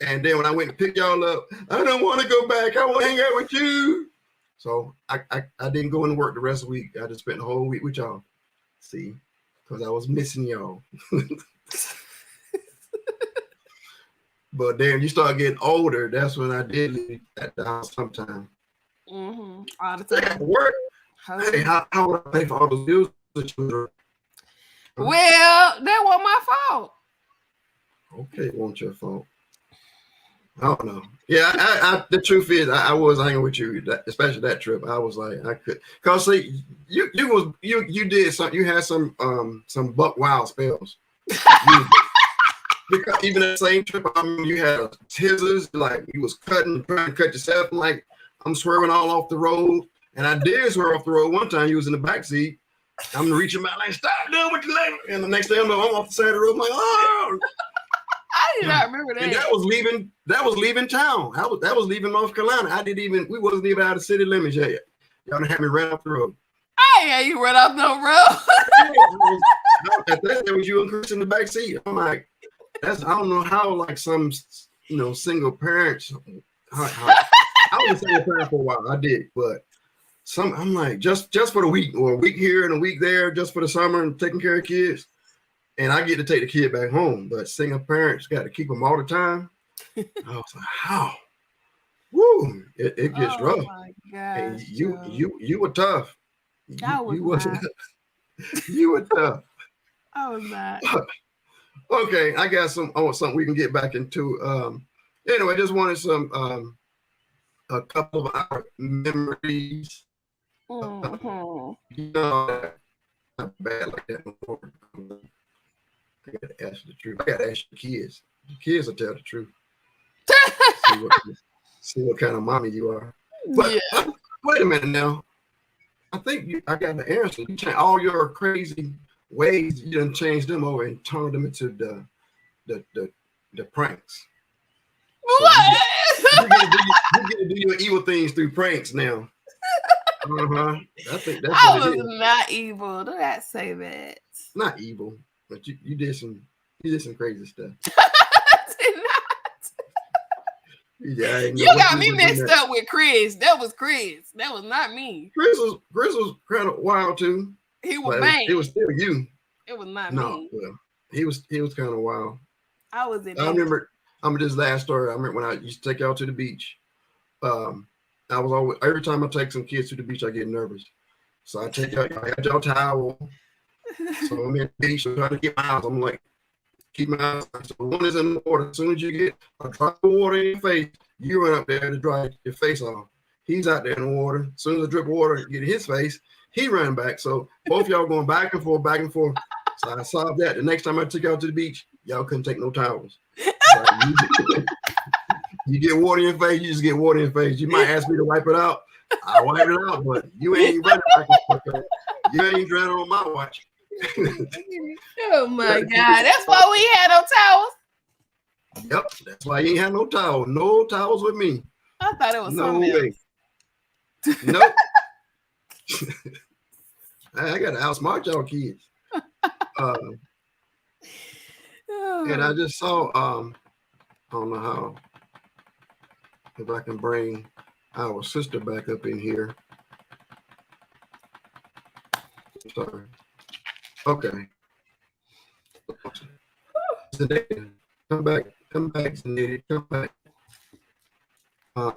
And then when I went to pick y'all up, I don't want to go back. I want to hang out with you. So I didn't go into work the rest of the week. I just spent the whole week with y'all. See, because I was missing y'all. But then you start getting older. That's when I did leave at the house sometime. Mm-hmm. All the time. Work. Hey, how would I pay for all those bills? Well, that wasn't my fault. Okay, it wasn't your fault. I don't know. Yeah, I the truth is, I was hanging with you, especially that trip. I was like, I could, cause see, you did some, you had some buck wild spells. Because even that same trip, you had scissors, like you was trying to cut yourself. I'm like, I'm swerving all off the road, and I did swerve off the road one time. You was in the back seat. I'm reaching my like, stop doing what you like, and the next thing I'm off the side of the road. I'm like, oh. I did not remember that. And that was leaving town. That was leaving North Carolina. We wasn't even out of city limits yet. Y'all had me run off the road. Yeah, you run off no road. At that, there was you and Chris in the back seat. I'm like, I don't know how, like some, single parents. I was a single parent for a while. I did, but I'm like, just for the week, or a week here and a week there, just for the summer and taking care of kids. And I get to take the kid back home, but single parents got to keep them all the time. I was like, how? Woo! It gets rough. My gosh, and you were tough. You were tough. I was not. Okay, I got something we can get back into. Anyway, just wanted a couple of our memories. Mm-hmm. Not bad like that before. I gotta ask you the truth. I gotta ask the kids. The kids will tell the truth. see what kind of mommy you are. But wait a minute now. I think I got the answer. You change all your crazy ways. You done changed them over and turned them into the pranks. What? You get to do your evil things through pranks now. I think that's I what it was is. not evil. Do not say that. Not evil, but you did some crazy stuff. I did not. Yeah, I didn't You know what got you me was doing mixed that. up with Chris. That was Chris. That was not me. Chris was kind of wild too, He was but bang. it was still you. It was not No, me. well, he was kind of wild. I was in. I remember this last story. I remember when I used to take y'all to the beach. I was always, every time I take some kids to the beach, I get nervous. So I take y'all, I got y'all towel. So I'm in the beach, I'm trying to get my eyes. I'm like, keep my eyes. So one is in the water. As soon as you get a drop of water in your face, you run up there to dry your face off. He's out there in the water. As soon as a drip of water get in his face, he ran back. So both y'all going back and forth, back and forth. So I solved that. The next time I took y'all to the beach, y'all couldn't take no towels. So you get water in your face, you just get water in your face. You might ask me to wipe it out. I wipe it out, but you ain't running back and forth. You ain't drowning on my watch. Oh my God. That's why we had no towels. Yep, that's why you ain't have no towel. No towels with me. I thought it was No something way. else. Nope. I gotta outsmart y'all kids. And I just saw I don't know how, if I can bring our sister back up in here. Sorry. Okay. Zanaida, come back, Zanaida, come back. I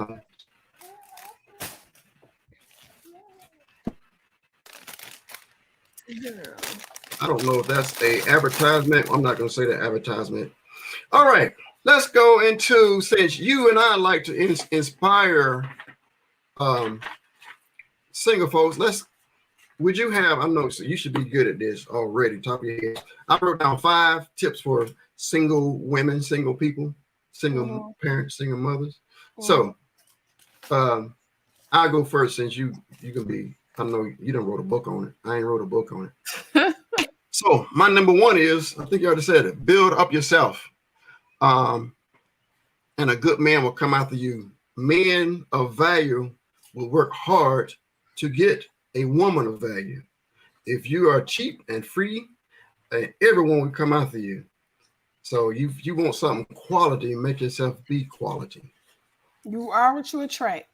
don't know if that's a advertisement. I'm not going to say that advertisement. All right, let's go into, since you and I like to inspire single folks, would you have, I know so you should be good at this already, top of your head. I wrote down 5 tips for single women, single people, single parents, single mothers. So I'll go first since you can be, I know you done wrote a book on it. I ain't wrote a book on it. So my number 1 is, I think you already said it, build up yourself. And a good man will come after you. Men of value will work hard to get a woman of value. If you are cheap and free, everyone will come after you. So if you want something quality, make yourself be quality. You are what you attract.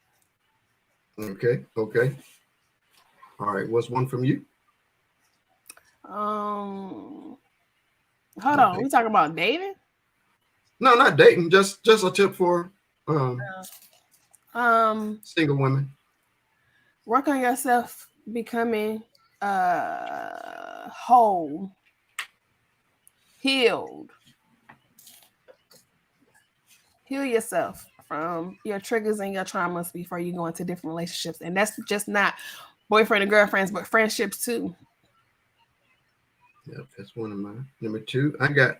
Okay. All right. What's one from you? Hold on. We talking about dating? No, not dating. Just a tip for single women. Work on yourself becoming whole, healed. Heal yourself from your triggers and your traumas before you go into different relationships. And that's just not boyfriend and girlfriends, but friendships too. Yep, that's one of mine. Number 2, I got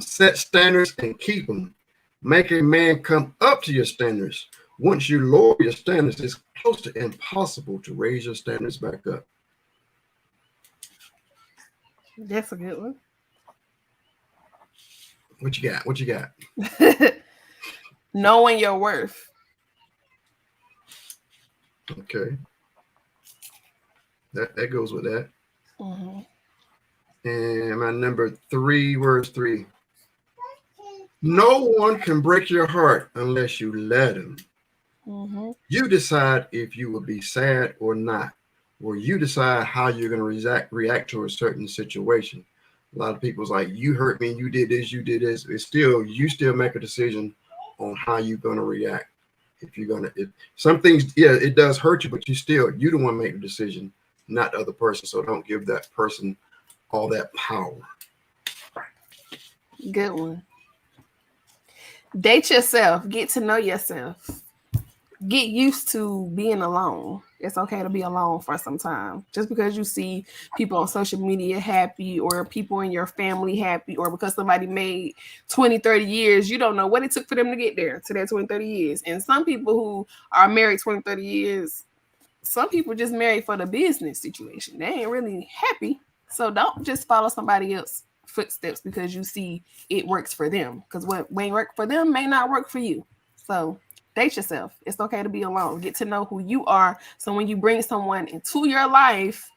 set standards and keep them. Make a man come up to your standards. Once you lower your standards, it's close to impossible to raise your standards back up. That's a good one. What you got? Knowing your worth. Okay. That goes with that. Mm-hmm. And my number 3, verse 3. No one can break your heart unless you let him. Mm-hmm. You decide if you will be sad or not, or you decide how you're going to react to a certain situation. A lot of people's like, you hurt me, you did this. You still make a decision on how you're going to react. Some things, it does hurt you, but you the one make the decision, not the other person. So don't give that person all that power. Good one. Date yourself. Get to know yourself. Get used to being alone. It's okay to be alone for some time. Just because you see people on social media happy, or people in your family happy, or because somebody made 20, 30 years, you don't know what it took for them to get there to that 20, 30 years. And some people who are married 20, 30 years, some people just married for the business situation. They ain't really happy. So don't just follow somebody else's footsteps because you see it works for them. Because what may work for them may not work for you. So date yourself. It's okay to be alone. Get to know who you are. So when you bring someone into your life,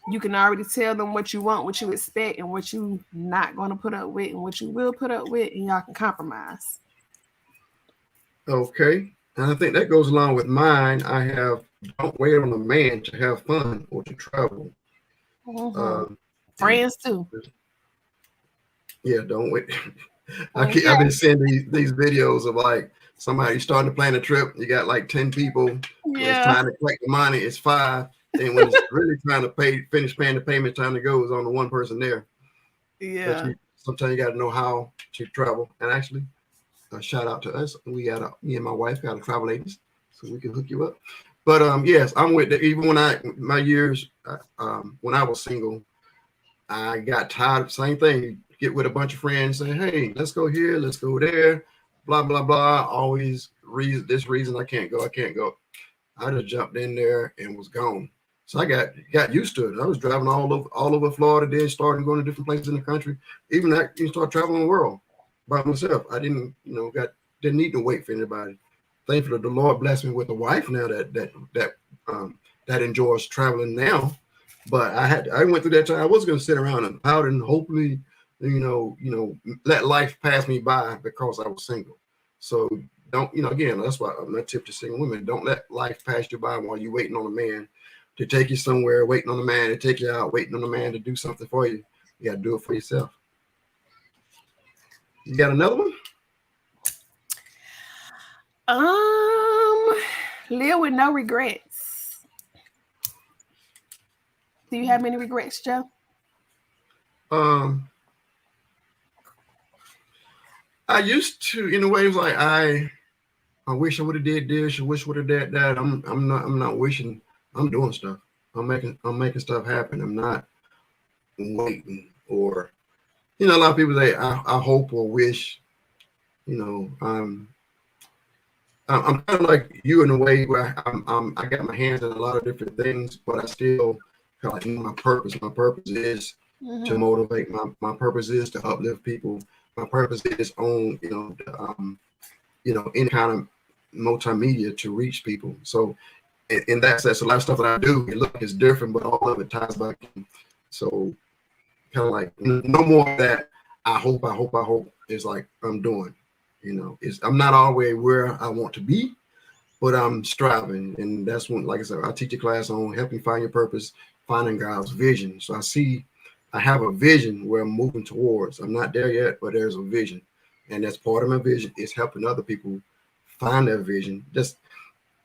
you can already tell them what you want, what you expect, and what you not going to put up with, and what you will put up with, and y'all can compromise. Okay. And I think that goes along with mine. I have don't wait on a man to have fun or to travel. Friends too. Yeah, don't wait. I've Okay. been seeing these videos of like somebody starting to plan a trip. You got like 10 people. When it's time to collect the money, it's 5. Then when it's really trying to finish paying the payment, time to go is on the one person there. Yeah. Sometimes you got to know how to travel. And actually, a shout out to us. Me and my wife got a travel agent, so we can hook you up. But yes, I'm with that. Even when my years when I was single, I got tired of the same thing. Get with a bunch of friends, say, hey, let's go here, let's go there, blah, blah, blah. Always reason I can't go. I just jumped in there and was gone. So I got used to it. I was driving all over Florida, then started going to different places in the country. Even that you start traveling the world by myself. I didn't need to wait for anybody. Thankfully, the Lord blessed me with a wife now that enjoys traveling now. But I went through that time. I was going to sit around and pout and hopefully, let life pass me by because I was single. So don't, again, that's why I'm not tip to single women. Don't let life pass you by while you're waiting on a man to take you somewhere, waiting on a man to take you out, waiting on a man to do something for you. You got to do it for yourself. You got another one? Live with no regrets. Do you have any regrets, Joe? I used to, in a way, it was like I wish I would have did this. I wish would have did that. I'm not wishing. I'm doing stuff. I'm making stuff happen. I'm not waiting or, a lot of people say I hope or wish. I'm kind of like you in a way where I got my hands in a lot of different things, but I still kind of like know my purpose. My purpose is to motivate. My purpose is to uplift people. My purpose is on any kind of multimedia to reach people. So in that sense, a lot of stuff that I do, it's different, but all of it ties back in. So kind of like no more of that. I hope is like I'm doing. I'm not always where I want to be, but I'm striving. And that's when, like I said, I teach a class on helping find your purpose, finding God's vision. So I have a vision where I'm moving towards. I'm not there yet, but there's a vision. And that's part of my vision is helping other people find their vision.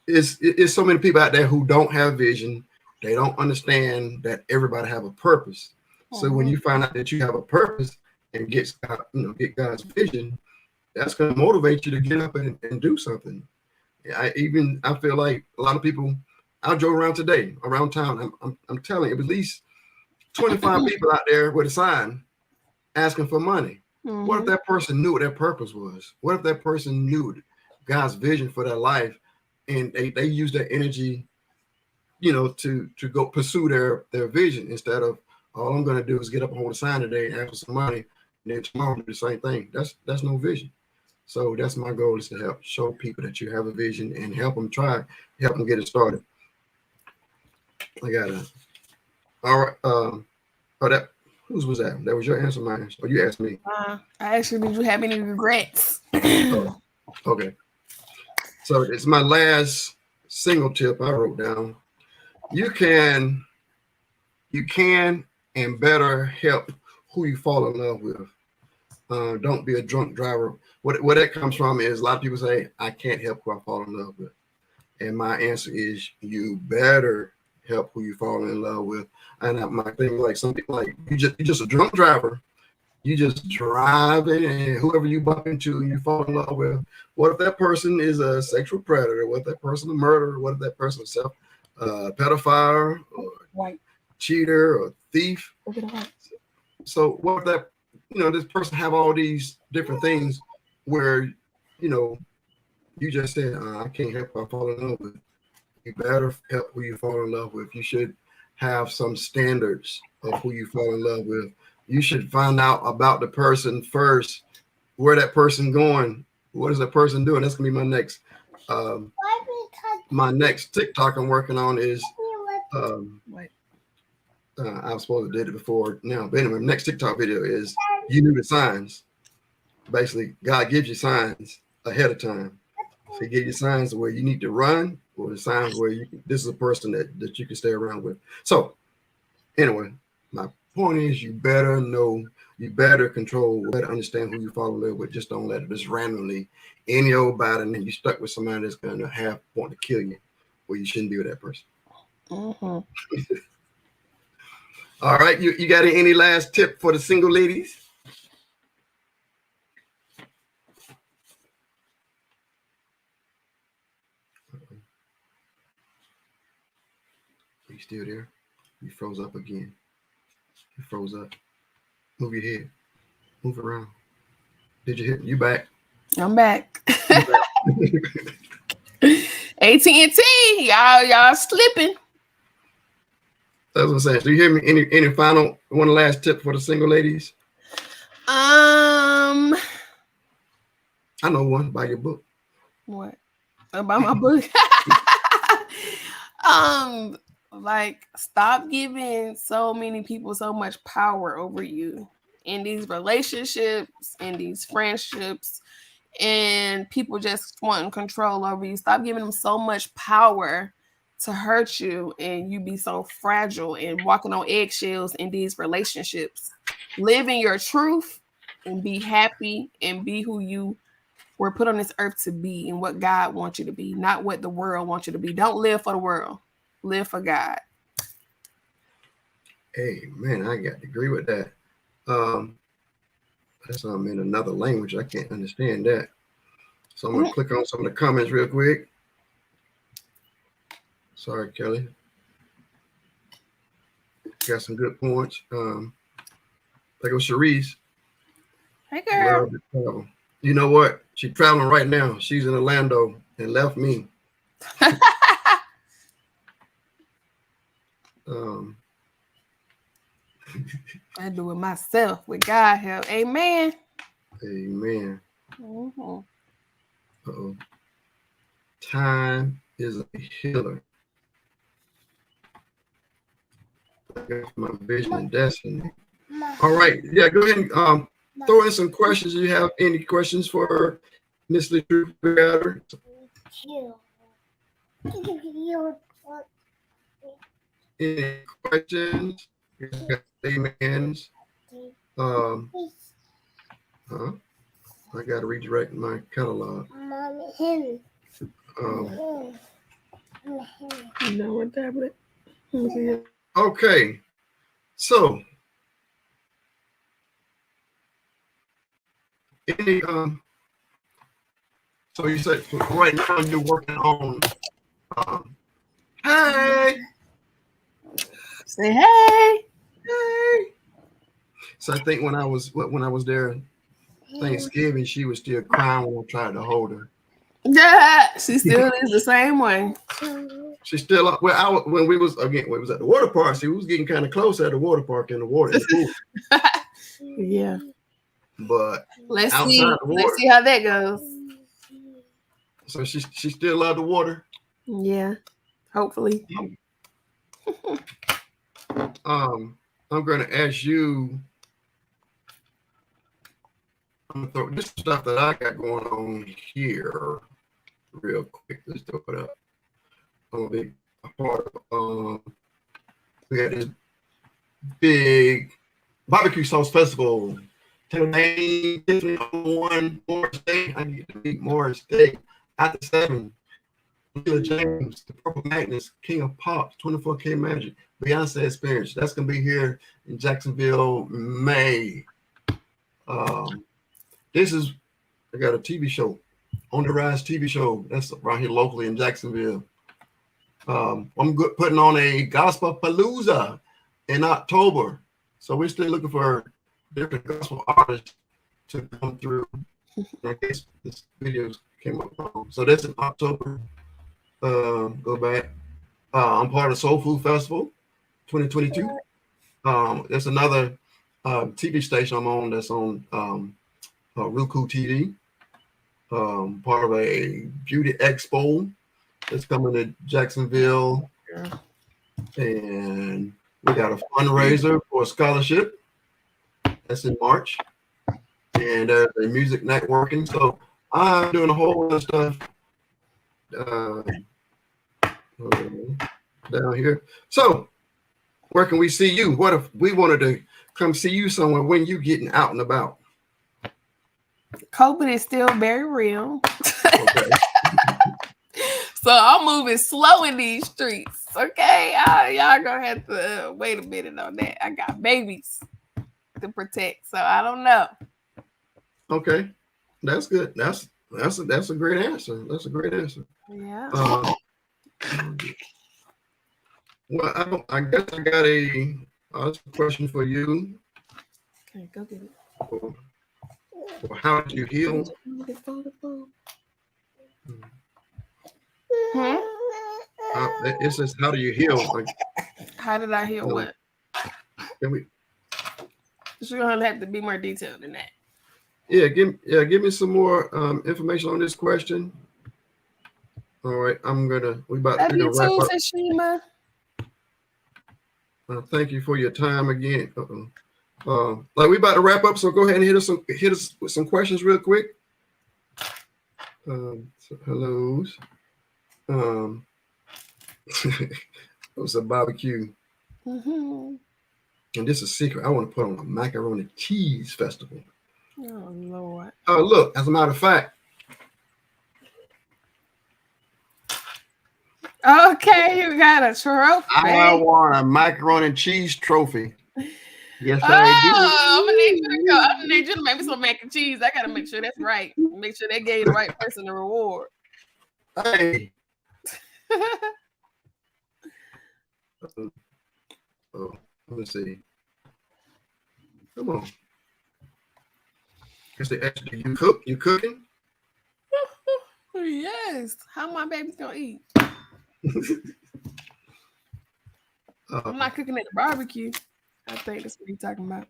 It's so many people out there who don't have vision. They don't understand that everybody have a purpose. So when you find out that you have a purpose and get God's vision, that's going to motivate you to get up and do something. I feel like a lot of people, I drove around today, around town. I'm telling you, at least 25 people out there with a sign asking for money. What if that person knew what their purpose was? What if that person knew God's vision for their life and they use their energy, to go pursue their vision instead of all I'm going to do is get up and hold a sign today and ask for some money, and then tomorrow do the same thing. That's no vision. So that's my goal, is to help show people that you have a vision and help them get it started. I got it. All right. Whose was that? That was your answer, mine. Or you asked me? I asked you, did you have any regrets? Okay. So it's my last single tip I wrote down. You can and better help who you fall in love with. Don't be a drunk driver. What that comes from is a lot of people say, I can't help who I fall in love with. And my answer is, you better help who you fall in love with. And my thing, like some people, like you're just a drunk driver. You just drive it, and whoever you bump into, you fall in love with. What if that person is a sexual predator? What if that person a murderer? What if that person is pedophile or cheater or thief? So what if that, this person have all these different things where, you just said, I can't help who I fall in love with. You better help who you fall in love with. You should have some standards of who you fall in love with. You should find out about the person first, where that person going, What is that person doing? That's gonna be my next TikTok I'm working on is I was supposed to did it before now, but anyway, next TikTok video is you knew the signs. Basically, God gives you signs ahead of time. So he gives you signs where you need to run, or the signs where this is a person that you can stay around with. So anyway, my point is you better know, you better control, better understand who you fall in love with. Just don't let it just randomly in your body and then you stuck with somebody that's gonna want to kill you, where you shouldn't be with that person. Mm-hmm. All right, you got any last tip for the single ladies? Are you still there? You froze up again. You froze up. Move your head. Move around. Did you hit? You back? I'm back. AT&T, y'all slipping. That's what I'm saying. Do you hear me? Any final one last tip for the single ladies? I know one. Buy your book. What? About my book? Like, stop giving so many people so much power over you in these relationships, in these friendships, and people just wanting control over you. Stop giving them so much power to hurt you, and you be so fragile and walking on eggshells in these relationships. Live in your truth and be happy and be who you were put on this earth to be and what God wants you to be, not what the world wants you to be. Don't live for the world. Live for God. Hey, man, I got to agree with that. That's in another language. I can't understand that. So I'm going to click on some of the comments real quick. Sorry, Kelly. Got some good points. Like Sharice. Hey, girl. You know what? She's traveling right now. She's in Orlando and left me. I do it myself with God help. Amen. Amen. Mm-hmm. Uh-oh. Time is a healer. My vision and destiny. All right. Yeah, go ahead and throw in some questions. Do you have any questions for Miss LaTruth? Any questions? Amens. I got to redirect my catalog. No, what tablet? Okay. So, any so you said right now you're working on hey. Say hey. Hey. So I think when I was there Thanksgiving, she was still crying when I tried to hold her. Yeah, she still is the same way. She's still up. Well, when we was at the water park, she was getting kind of close at the water park in the water in the pool. Yeah. But let's see how that goes. So she still love the water. Yeah, hopefully. I'm going to ask you. I'm going to throw this stuff that I got going on here real quick. Let's throw it up. I'm going to be a part of. We got this big barbecue sauce festival. Today, one Morris Day. I need to meet Morris Day after 7. Leela James, the Purple Magnus, King of Pop, 24K Magic, Beyonce Experience. That's gonna be here in Jacksonville, May. I got a TV show, On the Rise TV show. That's right here locally in Jacksonville. I'm putting on a Gospel Palooza in October. So we're still looking for different gospel artists to come through. I guess this video came up wrong. So that's in October. Go back. I'm part of Soul Food Festival 2022. There's another TV station I'm on that's on Roku TV. part of a beauty expo that's coming to Jacksonville. Yeah. And we got a fundraiser for a scholarship that's in March. And there's a music networking. So I'm doing a whole lot of stuff down here. So where can we see you? What if we wanted to come see you somewhere when you getting out and about? COVID is still very real. Okay. So I'm moving slow in these streets. Okay. Y'all gonna have to wait a minute on that. I got babies to protect. So I don't know. Okay. That's good. That's a great answer. That's a great answer. Yeah. Well, I guess I got a question for you. Okay, go get it. Well, how did you heal? It says, how do you heal? Like, how did I heal what? It's gonna have to be more detailed than that. Yeah, give me some more information on this question. All right, we're gonna wrap up. Tashima. Thank you for your time again. Like we about to wrap up, so go ahead and hit us with some questions real quick. Hellos. It was a barbecue. Mm-hmm. And this is a secret. I want to put on a macaroni cheese festival. Oh Lord. Oh, look, as a matter of fact. Okay, you got a trophy. I want a macaroni and cheese trophy. Yes, I do. I'm gonna need you to go. I'm gonna need you to make me some mac and cheese. I gotta make sure that's right. Make sure they gave the right person the reward. Hey. Let me see. Come on. Guess they asked you cook. You cooking? Yes. How my baby's gonna eat? I'm not cooking at the barbecue. I think that's what you're talking about.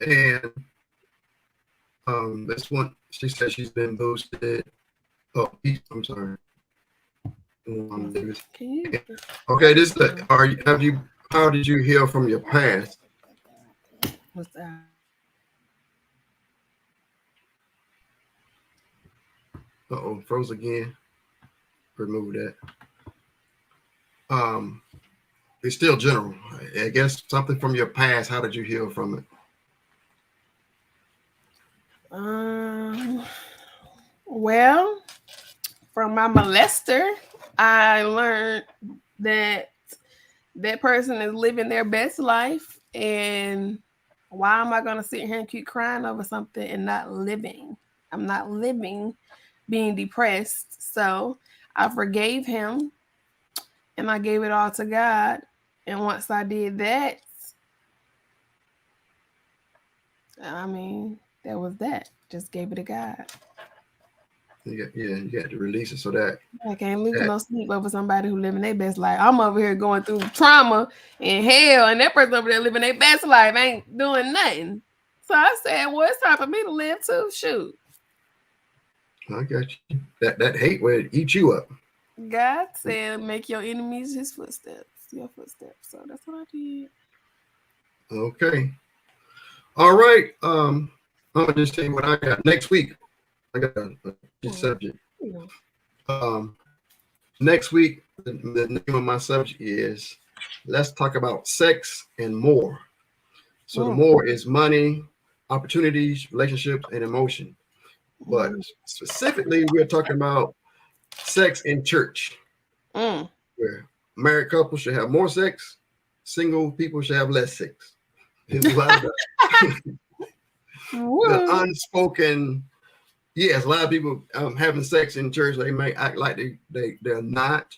And this one, she said she's been boosted. Oh, I'm sorry. Okay, this how did you heal from your past? What's that? Froze again. Remove that. It's still general. I guess something from your past. How did you heal from it? Well, from my molester, I learned that person is living their best life, and why am I going to sit here and keep crying over something and not living? I'm not living, being depressed. So I forgave him, and I gave it all to God. And once I did that, I mean, that was that. Just gave it to God. You got to release it so that I can't lose no sleep over somebody who living their best life. I'm over here going through trauma and hell, and that person over there living their best life ain't doing nothing. So I said, well, it's time for me to live too. Shoot. I got you. That hate will eat you up. God said, make your enemies his footsteps, your footsteps. So that's what I did. Okay. All right. I'm gonna just tell you what I got next week. I got a subject. Next week, the name of my subject is let's talk about sex and more. So the more is money, opportunities, relationships, and emotion. But specifically, we're talking about sex in church. Where married couples should have more sex, single people should have less sex. There's a lot of the unspoken. Yes, a lot of people having sex in church, they may act like they're not.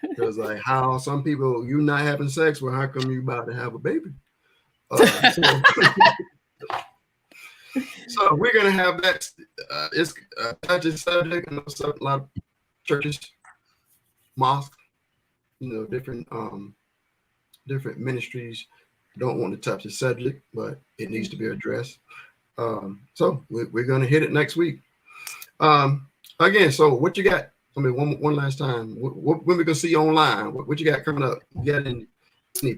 Because like how some people, you not having sex, well, how come you about to have a baby? So we're gonna have that. It's a touchy subject. A lot of churches, mosques, different ministries don't want to touch the subject, but it needs to be addressed. So we're gonna hit it next week. Again, so what you got? I mean, one last time. When we gonna see you online? What you got coming up? You got any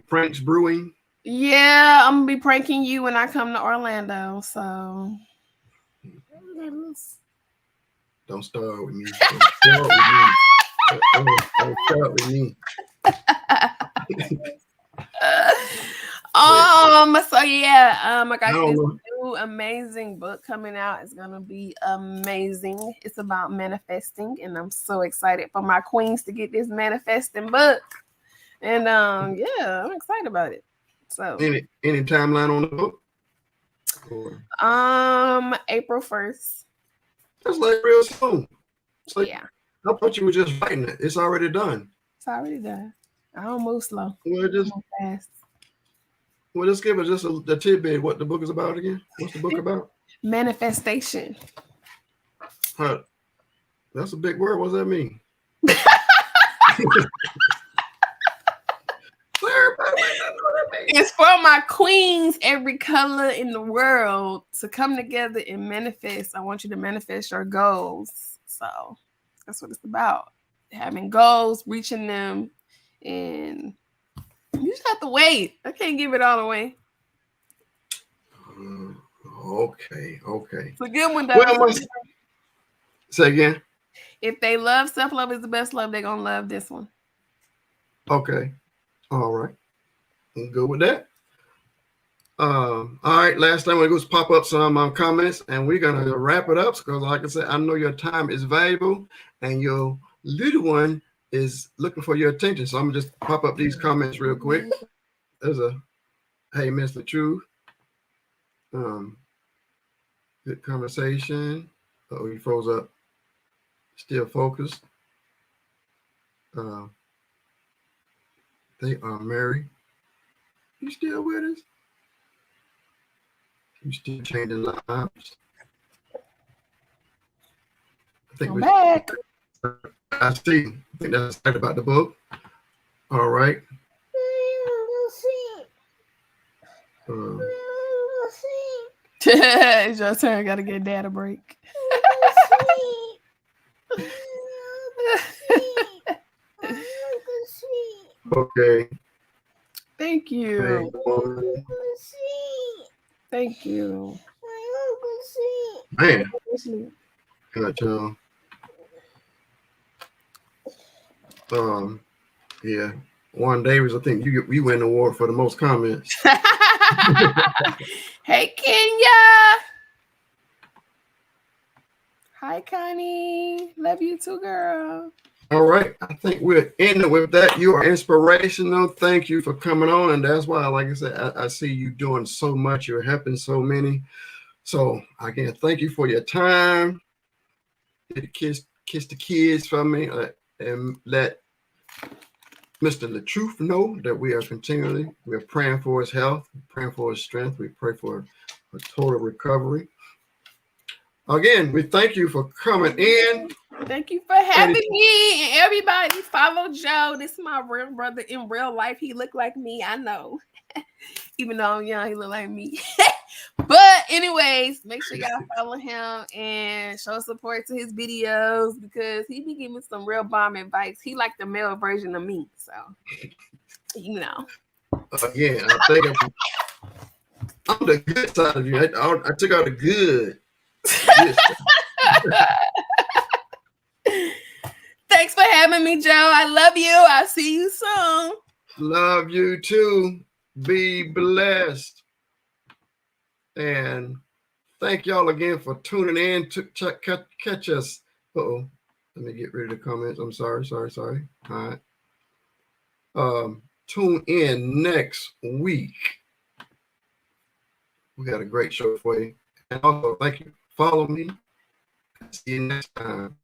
pranks brewing? Yeah, I'm gonna be pranking you when I come to Orlando. So don't start with me. Don't start with me. So yeah, I got this new amazing book coming out. It's gonna be amazing. It's about manifesting, and I'm so excited for my queens to get this manifesting book. And yeah, I'm excited about it. So any timeline on the book? April 1st. That's like real soon. Like, yeah. I thought you were just writing it. It's already done. It's already done. I don't move slow. Well, just move fast. Well, just give us just a tidbit what the book is about again. What's the book about? Manifestation. That's a big word. What does that mean? It's for my queens, every color in the world, to come together and manifest. I want you to manifest your goals. So that's what it's about. Having goals, reaching them, and you just have to wait. I can't give it all away. Okay. It's a good one, though. Well, say again. If they love self-love is the best love, they're gonna love this one. Okay. All right. I'm good with that. All right. Last time we go pop up some comments, and we're gonna wrap it up because, like I said, I know your time is valuable, and your little one is looking for your attention. So I'm gonna just pop up these comments real quick. There's a hey, Miss LaTruth. Good conversation. Oh, he froze up. Still focused. They are married. You still with us? You still changing lives? I think I'm back. I see. I think that's right about the book. All right. It's your turn. Gotta get dad a break. Okay. Thank you. Thank you. Man. Gotcha. Yeah. Warren Davis, I think you win the award for the most comments. Hey, Kenya. Hi, Connie. Love you too, girl. All right. I think we're ending with that. You are inspirational. Thank you for coming on. And that's why, like I said, I see you doing so much. You're helping so many. So again, thank you for your time. Kiss the kids for me, and let Mr. LaTruth know that we're praying for his health, praying for his strength. We pray for a total recovery. Again, we thank you for coming in. Thank you for having me. And everybody follow Joe. This is my real brother in real life. He looked like me. I know. Even though I'm young, he look like me. But anyways, make sure y'all follow him and show support to his videos because he be giving some real bomb advice. He like the male version of me. So, you know. Again, I think I'm the good side of you. I took out the good. Thanks for having me, Joe. I love you. I'll see you soon. Love you too. Be blessed. And thank y'all again for tuning in to catch us. Let me get rid of the comments. I'm sorry. All right. Tune in next week. We got a great show for you. And also, thank you. Follow me. See you next time.